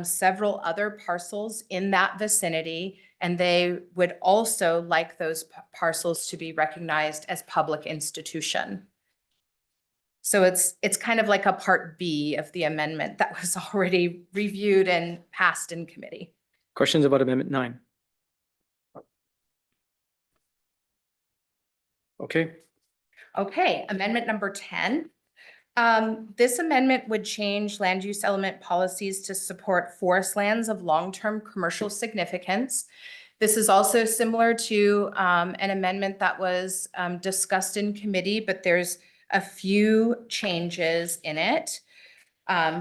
several other parcels in that vicinity, and they would also like those parcels to be recognized as public institution. So it's kind of like a part B of the amendment that was already reviewed and passed in committee. Questions about Amendment 9? Okay, Okay, amendment number 10. This amendment would change land use element policies to support forest lands of long-term commercial significance. This is also similar to an amendment that was discussed in committee, but there's a few changes in it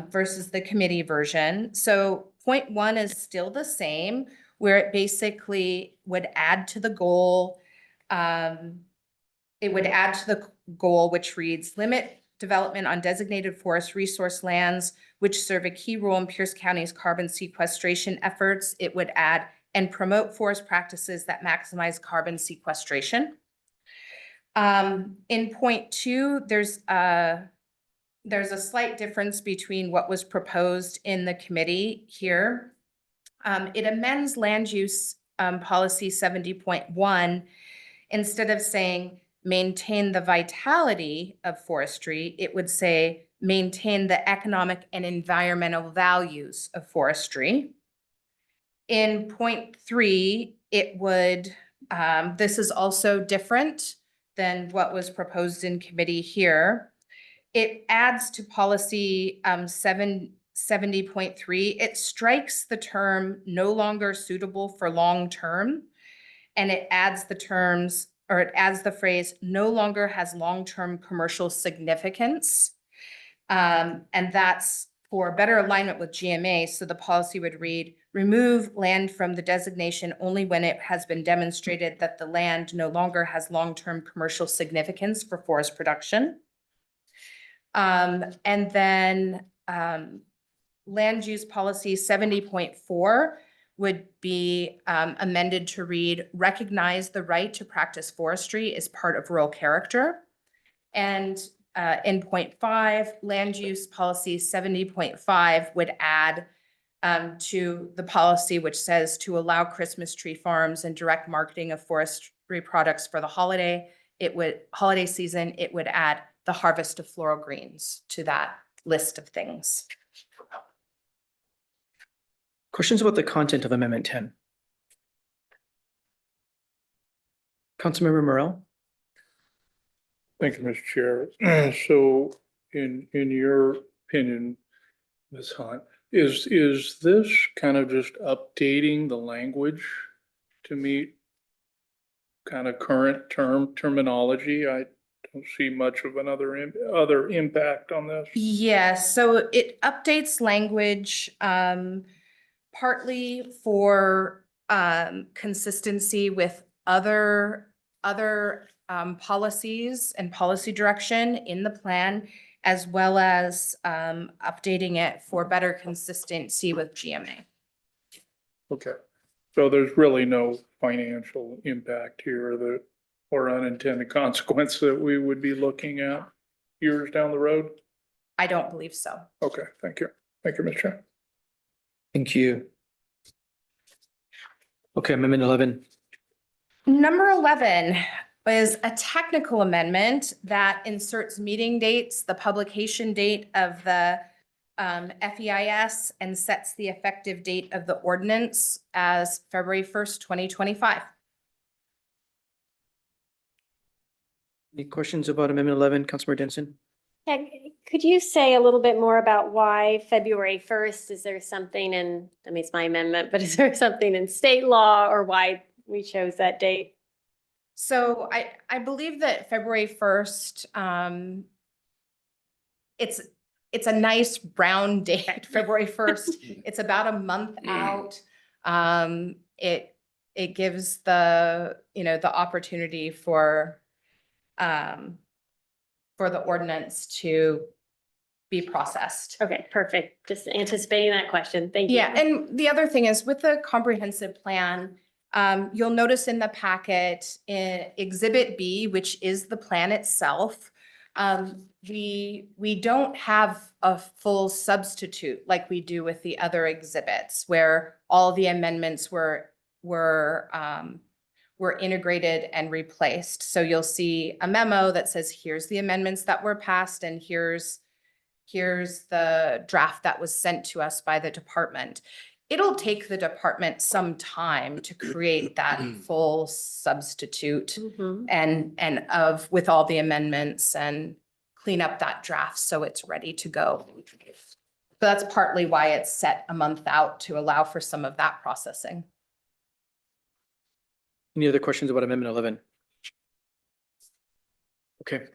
versus the committee version. So point 1 is still the same, where it basically would add to the goal. It would add to the goal, which reads, limit development on designated forest resource lands which serve a key role in Pierce County's carbon sequestration efforts. It would add, and promote forest practices that maximize carbon sequestration. In point 2, there's a slight difference between what was proposed in the committee here. It amends land use policy 70.1. Instead of saying maintain the vitality of forestry, it would say maintain the economic and environmental values of forestry. In point 3, it would, this is also different than what was proposed in committee here. It adds to policy 770.3. It strikes the term no longer suitable for long term, and it adds the terms, or it adds the phrase no longer has long-term commercial significance. And that's for better alignment with GMA. So the policy would read, remove land from the designation only when it has been demonstrated that the land no longer has long-term commercial significance for forest production. And then land use policy 70.4 would be amended to read, recognize the right to practice forestry as part of rural character. And in point 5, land use policy 70.5 would add to the policy which says to allow Christmas tree farms and direct marketing of forestry products for the holiday season, it would add the harvest of floral greens to that list of things. questions about the content of Amendment 10? Councilmember Morel? Thank you, Mr. Chair. So in your opinion, Ms. Hunt, is this kind of just updating the language to meet kind of current terminology? I don't see much of other impact on this. Yes, so it updates language partly for consistency with other policies and policy direction in the plan, as well as updating it for better consistency with GMA. Okay, so there's really no financial impact here or unintended consequence that we would be looking at years down the road? I don't believe so. Okay, thank you. Thank you, Mr. Chair. Thank you. Okay, Amendment 11. Number 11 is a technical amendment that inserts meeting dates, the publication date of the FEIS, and sets the effective date of the ordinance as February 1st, 2025. Any questions about Amendment 11, Councilmember Denson? Yeah, could you say a little bit more about why February 1st? Is there something in, I mean, it's my amendment, but is there something in state law or why we chose that date? So I believe that February 1st, it's a nice round date, February 1st. It's about a month out. It gives the opportunity for the ordinance to be processed. Okay, perfect. Just anticipating that question. Thank you. Yeah, and the other thing is with the comprehensive plan, you'll notice in the packet in Exhibit B, which is the plan itself, we don't have a full substitute like we do with the other exhibits where all the amendments were integrated and replaced. So you'll see a memo that says, here's the amendments that were passed and here's the draft that was sent to us by the department. it'll take the department some time to create that full substitute Mhm. and with all the amendments and clean up that draft so it's ready to go. So that's partly why it's set a month out to allow for some of that processing. Any other questions about Amendment 11? Okay,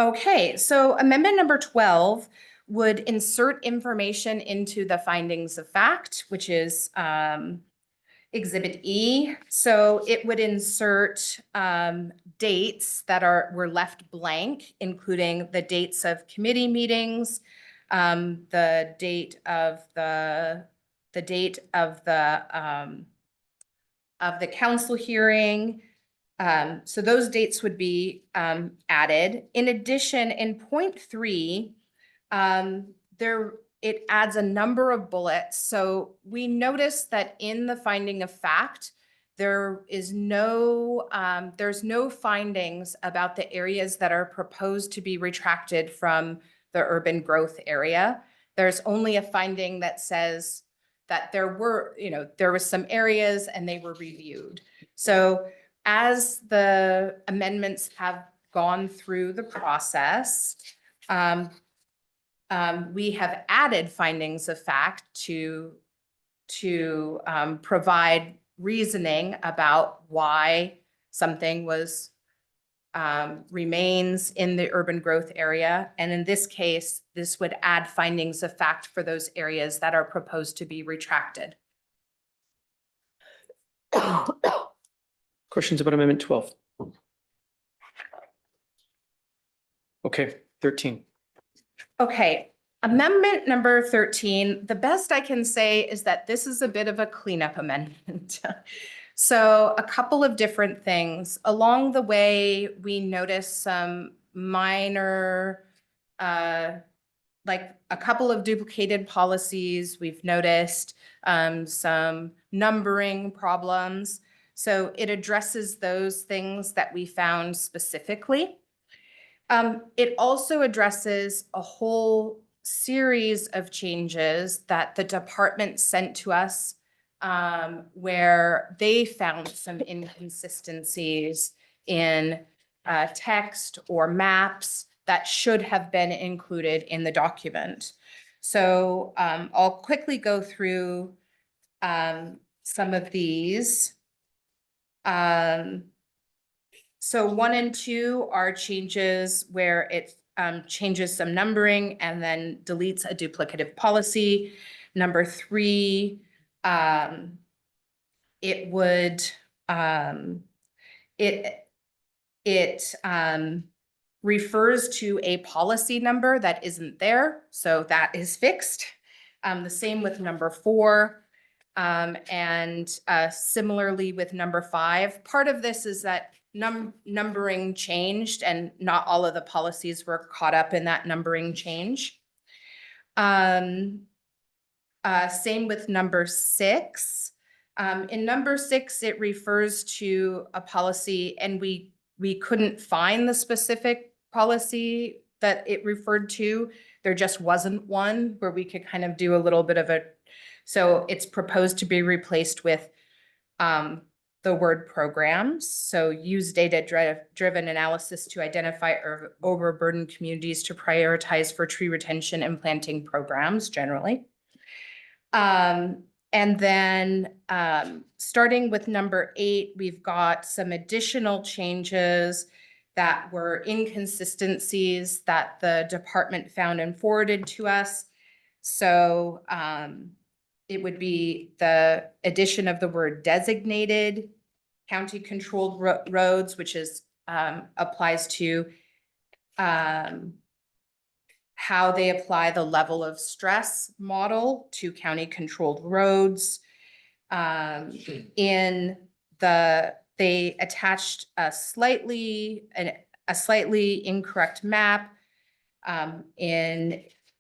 Okay, so amendment number 12 would insert information into the findings of fact, which is Exhibit E. So it would insert dates that were left blank, including the dates of committee meetings, the date of the council hearing. So those dates would be added. In addition, in point 3, it adds a number of bullets. So we noticed that in the finding of fact, there's no findings about the areas that are proposed to be retracted from the urban growth area. There's only a finding that says that there was some areas and they were reviewed. So as the amendments have gone through the process, we have added findings of fact to provide reasoning about why something remains in the urban growth area. And in this case, this would add findings of fact for those areas that are proposed to be retracted. questions about Amendment 12? Okay, 13. Okay, amendment number 13, the best I can say is that this is a bit of a cleanup amendment. So a couple of different things. Along the way, we noticed some minor, like a couple of duplicated policies. We've noticed some numbering problems. So it addresses those things that we found specifically. It also addresses a whole series of changes that the department sent to us where they found some inconsistencies in text or maps that should have been included in the document. So I'll quickly go through some of these. So 1 and 2 are changes where it changes some numbering and then deletes a duplicative policy. Number 3, it would it refers to a policy number that isn't there, so that is fixed. The same with number 4. And similarly with number 5, part of this is that numbering changed and not all of the policies were caught up in that numbering change. Same with number 6. In number 6, it refers to a policy and we couldn't find the specific policy that it referred to. There just wasn't one where we could kind of do a little bit of so it's proposed to be replaced with the word programs. So use data-driven analysis to identify overburdened communities to prioritize for tree retention and planting programs generally. And then starting with number 8, we've got some additional changes that were inconsistencies that the department found and forwarded to us. So it would be the addition of the word designated county-controlled roads, which is applies to how they apply the level of stress model to county-controlled roads. They attached a slightly incorrect map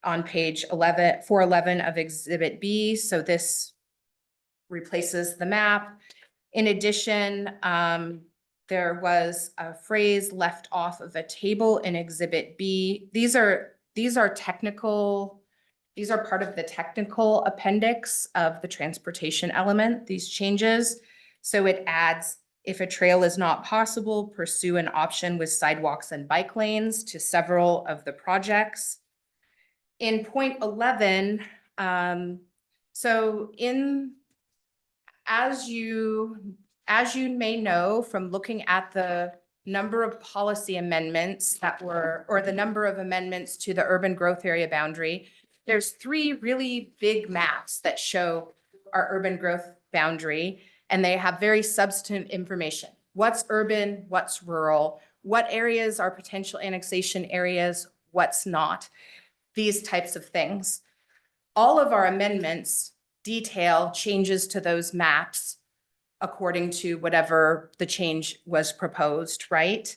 on page 411 of Exhibit B. So this replaces the map. In addition, there was a phrase left off of a table in Exhibit B. These are technical these are part of the technical appendix of the transportation element, these changes. So it adds, if a trail is not possible, pursue an option with sidewalks and bike lanes to several of the projects. In point 11, so as you may know from looking at the number of policy amendments or the number of amendments to the urban growth area boundary, there's 3 really big maps that show our urban growth boundary, and they have very substantive information. What's urban, what's rural, what areas are potential annexation areas, what's not, these types of things. All of our amendments detail changes to those maps according to whatever the change was proposed, right?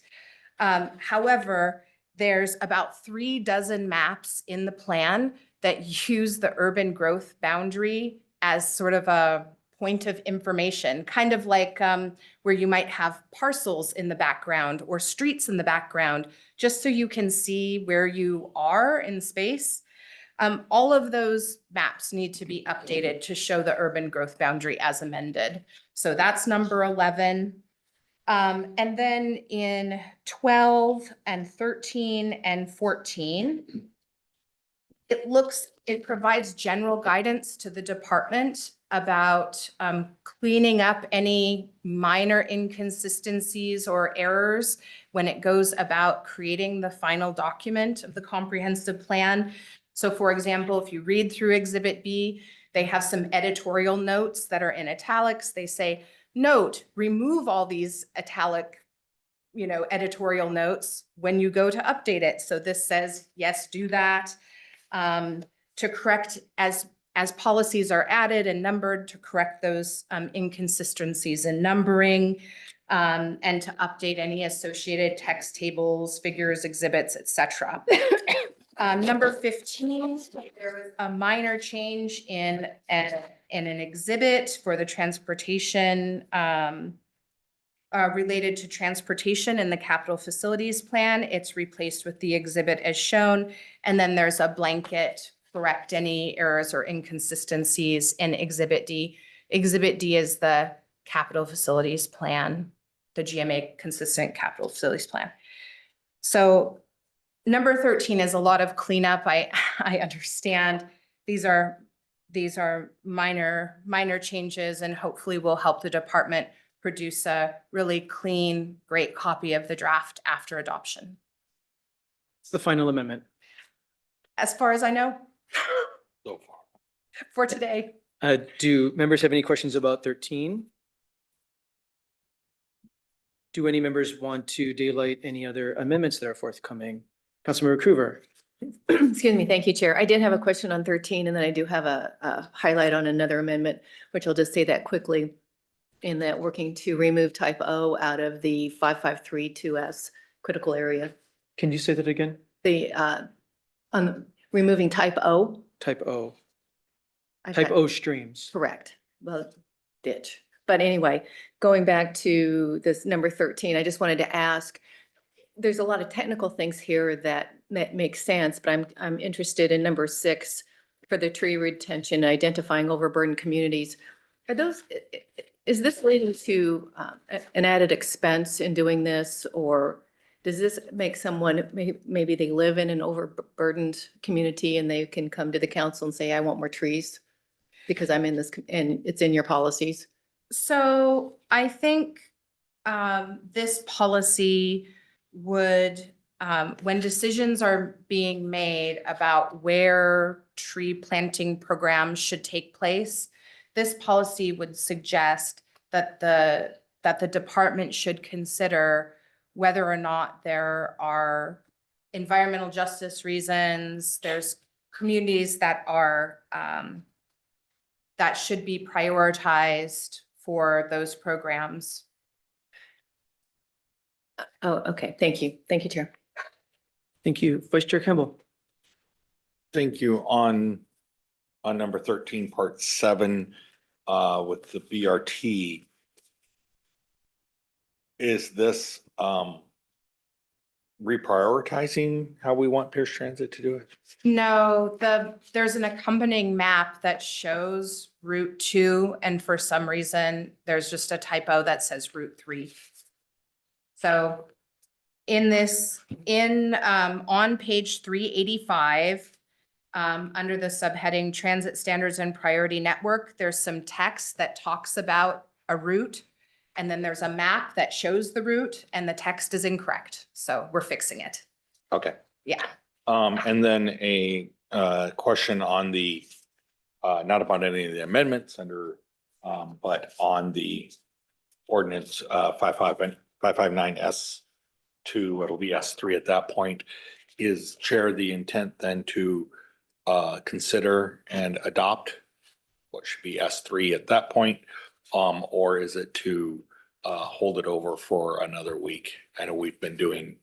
However, there's about 3 dozen maps in the plan that use the urban growth boundary as sort of a point of information, kind of like where you might have parcels in the background or streets in the background, just so you can see where you are in space. All of those maps need to be updated to show the urban growth boundary as amended. So that's number 11. And then in 12 and 13 and 14, it provides general guidance to the department about cleaning up any minor inconsistencies or errors when it goes about creating the final document of the comprehensive plan. So for example, if you read through Exhibit B, they have some editorial notes that are in italics. They say, note, remove all these italic, editorial notes when you go to update it. So this says, yes, do that. To correct as policies are added and numbered, to correct those inconsistencies in numbering, and to update any associated text tables, figures, exhibits, etc. Number 15, there was a minor change in an exhibit for the transportation, related to transportation in the capital facilities plan. It's replaced with the exhibit as shown. And then there's a blanket correct any errors or inconsistencies in Exhibit D. Exhibit D is the capital facilities plan, the GMA consistent capital facilities plan. So number 13 is a lot of cleanup. I understand these are minor changes, and hopefully will help the department produce a really clean, great copy of the draft after adoption. It's the final amendment. As far as I know, So far. for today. Do members have any questions about 13? Do any members want to daylight any other amendments that are forthcoming? Councilmember Cruver. Excuse me. Thank you, Chair. I did have a question on 13, and then I do have a highlight on another amendment, which I'll just say that quickly. In that working to remove type O out of the 5532S critical area. Can you say that again? The, on removing type O. Type O. I've Type got- O streams. Correct. Well, ditch. But anyway, going back to this number 13, I just wanted to ask, there's a lot of technical things here that make sense, but I'm interested in number 6 for the tree retention, identifying overburdened communities. Are those, is this leading to an added expense in doing this, or does this make someone, maybe they live in an overburdened community and they can come to the council and say, I want more trees because I'm in this, and it's in your policies? So I think this policy would, when decisions are being made about where tree planting programs should take place, this policy would suggest that the department should consider whether or not there are environmental justice reasons, there's communities that are that should be prioritized for those programs. Oh, okay. Thank you. Thank you, Chair. Thank you. Vice Chair Campbell. Thank you. On number 13, part 7, with the BRT. Is this, reprioritizing how we want Pierce Transit to do it? No, there's an accompanying map that shows Route 2, and for some reason, there's just a typo that says Route 3. So in on page 385, under the subheading Transit Standards and Priority Network, there's some text that talks about a route. And then there's a map that shows the route and the text is incorrect. So we're fixing it. Okay. Yeah. And then a question on the, not about any of the amendments under, but on the ordinance 559S to, it'll be S3 at that point. Is Chair the intent then to consider and adopt what should be S3 at that point? Or is it to hold it over for another week? I know we've been doing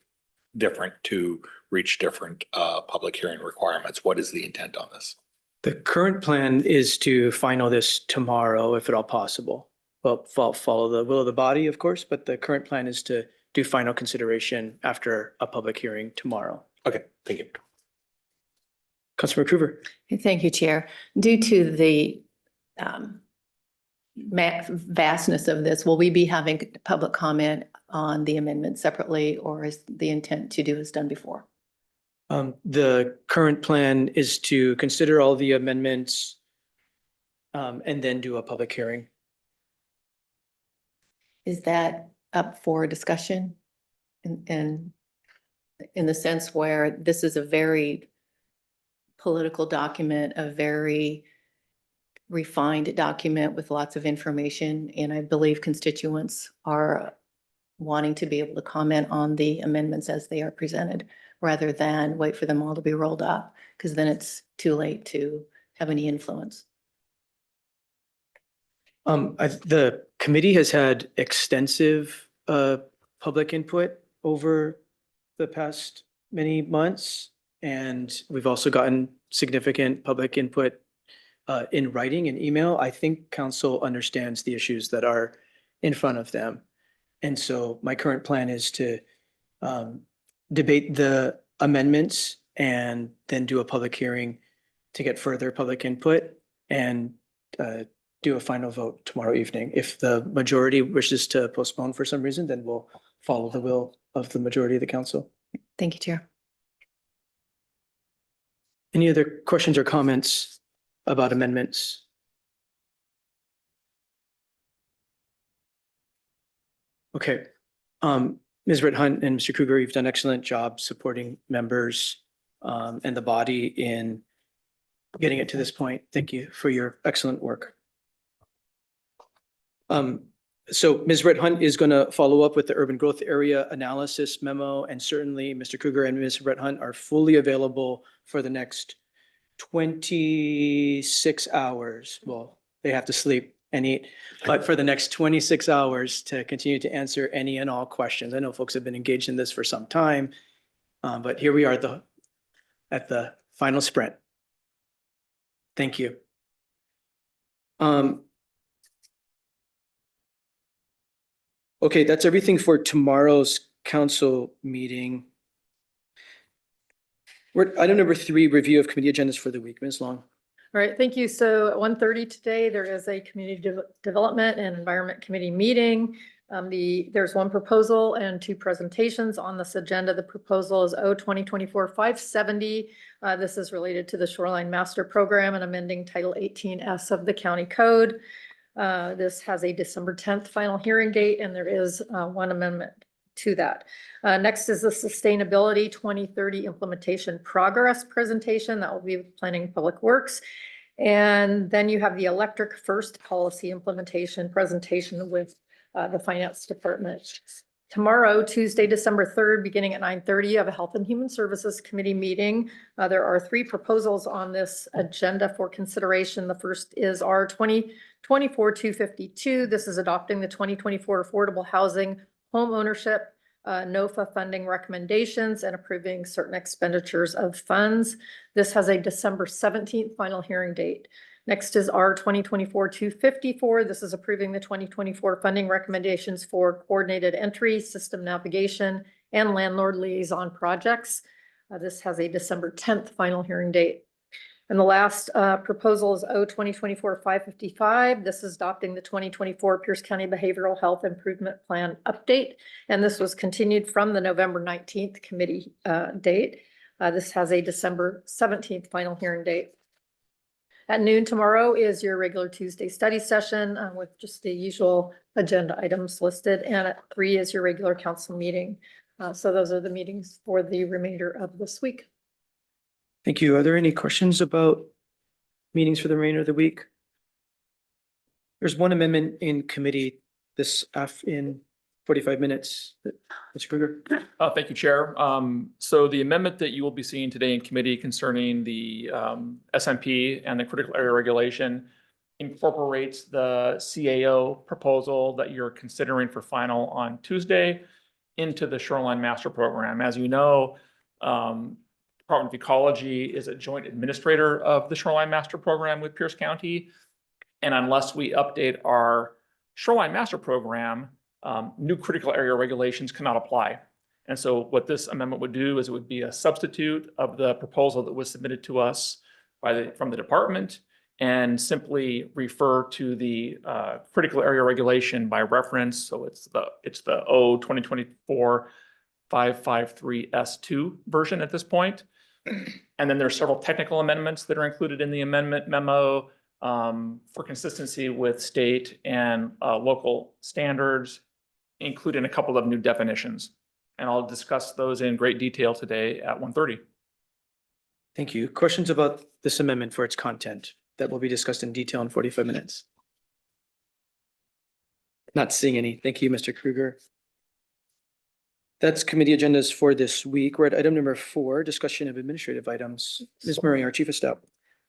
different to reach different public hearing requirements. What is the intent on this? The current plan is to final this tomorrow, if at all possible. Well, follow the will of the body, of course, but the current plan is to do final consideration after a public hearing tomorrow. Okay, thank you. Councilmember Coover. Thank you, Chair. Due to the vastness of this, will we be having public comment on the amendment separately, or is the intent to do as done before? The current plan is to consider all the amendments and then do a public hearing. Is that up for discussion? In the sense where this is a very political document, a very refined document with lots of information, and I believe constituents are wanting to be able to comment on the amendments as they are presented, rather than wait for them all to be rolled up, because then it's too late to have any influence. The committee has had extensive public input over the past many months, and we've also gotten significant public input in writing and email. I think council understands the issues that are in front of them. And so my current plan is to debate the amendments and then do a public hearing to get further public input and do a final vote tomorrow evening. If the majority wishes to postpone for some reason, then we'll follow the will of the majority of the council. Thank you, Chair. Any other questions or comments about amendments? Okay. Ms. Brett Hunt and Mr. Kruger, you've done an excellent job supporting members and the body in getting it to this point. Thank you for your excellent work. So Ms. Brett Hunt is going to follow up with the urban growth area analysis memo, and certainly Mr. Kruger and Ms. Brett Hunt are fully available for the next 26 hours. Well, they have to sleep and eat, but for the next 26 hours to continue to answer any and all questions. I know folks have been engaged in this for some time, but here we are at the final sprint. Thank you. Okay, that's everything for tomorrow's council meeting. We're item number 3, review of committee agendas for the week. Ms. Long. All right, thank you. So at 1:30 today, there is a Community Development and Environment Committee meeting. There's one proposal and 2 presentations on this agenda. The proposal is O-2024-570. This is related to the Shoreline Master Program and amending Title 18S of the County Code. This has a December 10th final hearing date, and there is one amendment to that. Next is the Sustainability 2030 Implementation Progress presentation. That will be Planning Public Works. And then you have the Electric First Policy Implementation presentation with the Finance Department. Tomorrow, Tuesday, December 3rd, beginning at 9:30, you have a Health and Human Services Committee meeting. There are 3 proposals on this agenda for consideration. The first is our 2024-252. This is adopting the 2024 Affordable Housing Home Ownership NOFA funding recommendations and approving certain expenditures of funds. This has a December 17th final hearing date. Next is our 2024-254. This is approving the 2024 funding recommendations for coordinated entry, system navigation, and landlord liaison projects. This has a December 10th final hearing date. And the last proposal is O 2024-555. This is adopting the 2024 Pierce County Behavioral Health Improvement Plan update. And this was continued from the November 19th committee date. This has a December 17th final hearing date. At noon tomorrow is your regular Tuesday study session with just the usual agenda items listed. And at 3 is your regular council meeting. So those are the meetings for the remainder of this week. Thank you. Are there any questions about meetings for the remainder of the week? There's one amendment in committee this in 45 minutes. Mr. Kruger? Thank you, Chair. So the amendment that you will be seeing today in committee concerning the SMP and the critical area regulation incorporates the CAO proposal that you're considering for final on Tuesday into the Shoreline Master Program. As you know, Department of Ecology is a joint administrator of the Shoreline Master Program with Pierce County. And unless we update our Shoreline Master Program, new critical area regulations cannot apply. And so what this amendment would do is it would be a substitute of the proposal that was submitted to us from the department and simply refer to the critical area regulation by reference. So it's the O 2024-553S2 version at this point. And then there's several technical amendments that are included in the amendment memo for consistency with state and local standards, including a couple of new definitions. And I'll discuss those in great detail today at 1:30. Thank you. Questions about this amendment for its content that will be discussed in detail in 45 minutes? Not seeing any. Thank you, Mr. Kruger. That's committee agendas for this week. We're at item number 4, discussion of administrative items. Ms. Murray, our Chief of Staff.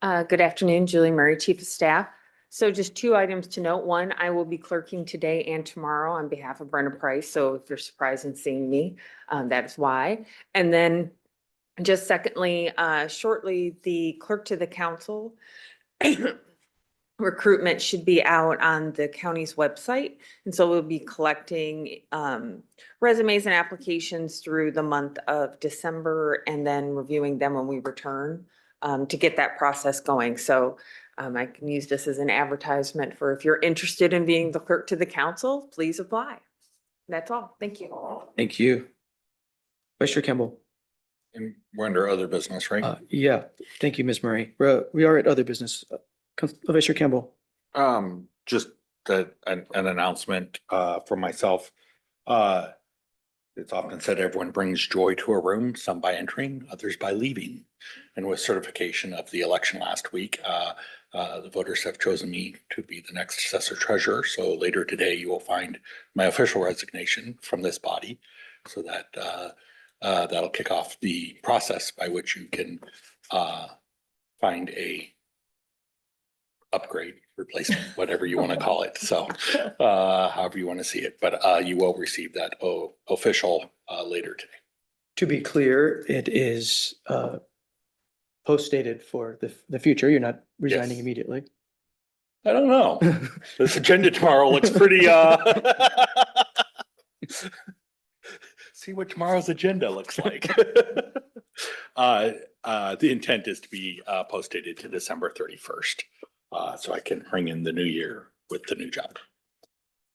Good afternoon, Julie Murray, Chief of Staff. So just 2 items to note. One, I will be clerking today and tomorrow on behalf of Brenda Price. So if you're surprised in seeing me, that is why. And then just secondly, shortly, the clerk to the council recruitment should be out on the county's website. And so we'll be collecting resumes and applications through the month of December and then reviewing them when we return to get that process going. So I can use this as an advertisement for if you're interested in being the clerk to the council, please apply. That's all. Thank you. Thank you. Vice Chair Campbell. And we're under other business, right? Yeah, thank you, Ms. Murray. We are at other business. Vice Chair Campbell. Just an announcement for myself. It's often said everyone brings joy to a room, some by entering, others by leaving. And with certification of the election last week, the voters have chosen me to be the next assessor treasurer. So later today, you will find my official resignation from this body so that that'll kick off the process by which you can find a upgrade, replacement, whatever you want to call it. So however you want to see it, but you will receive that official later today. To be clear, it is post-dated for the future. You're not resigning Yes. immediately. I don't know. This agenda tomorrow looks pretty, see what tomorrow's agenda looks like. The intent is to be post-dated to December 31st. So I can bring in the new year with the new job.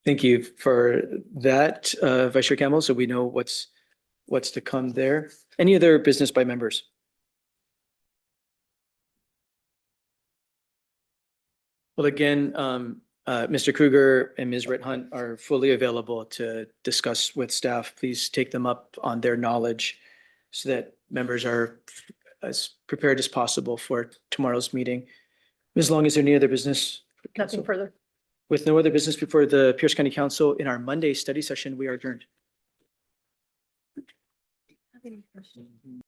Thank you for that, Vice Chair Campbell. So we know what's to come there. Any other business by members? Well, again, Mr. Kruger and Ms. Rit Hunt are fully available to discuss with staff. Please take them up on their knowledge so that members are as prepared as possible for tomorrow's meeting. Ms. Long, is there any other business? Nothing further. With no other business before the Pierce County Council, in our Monday study session, we are adjourned.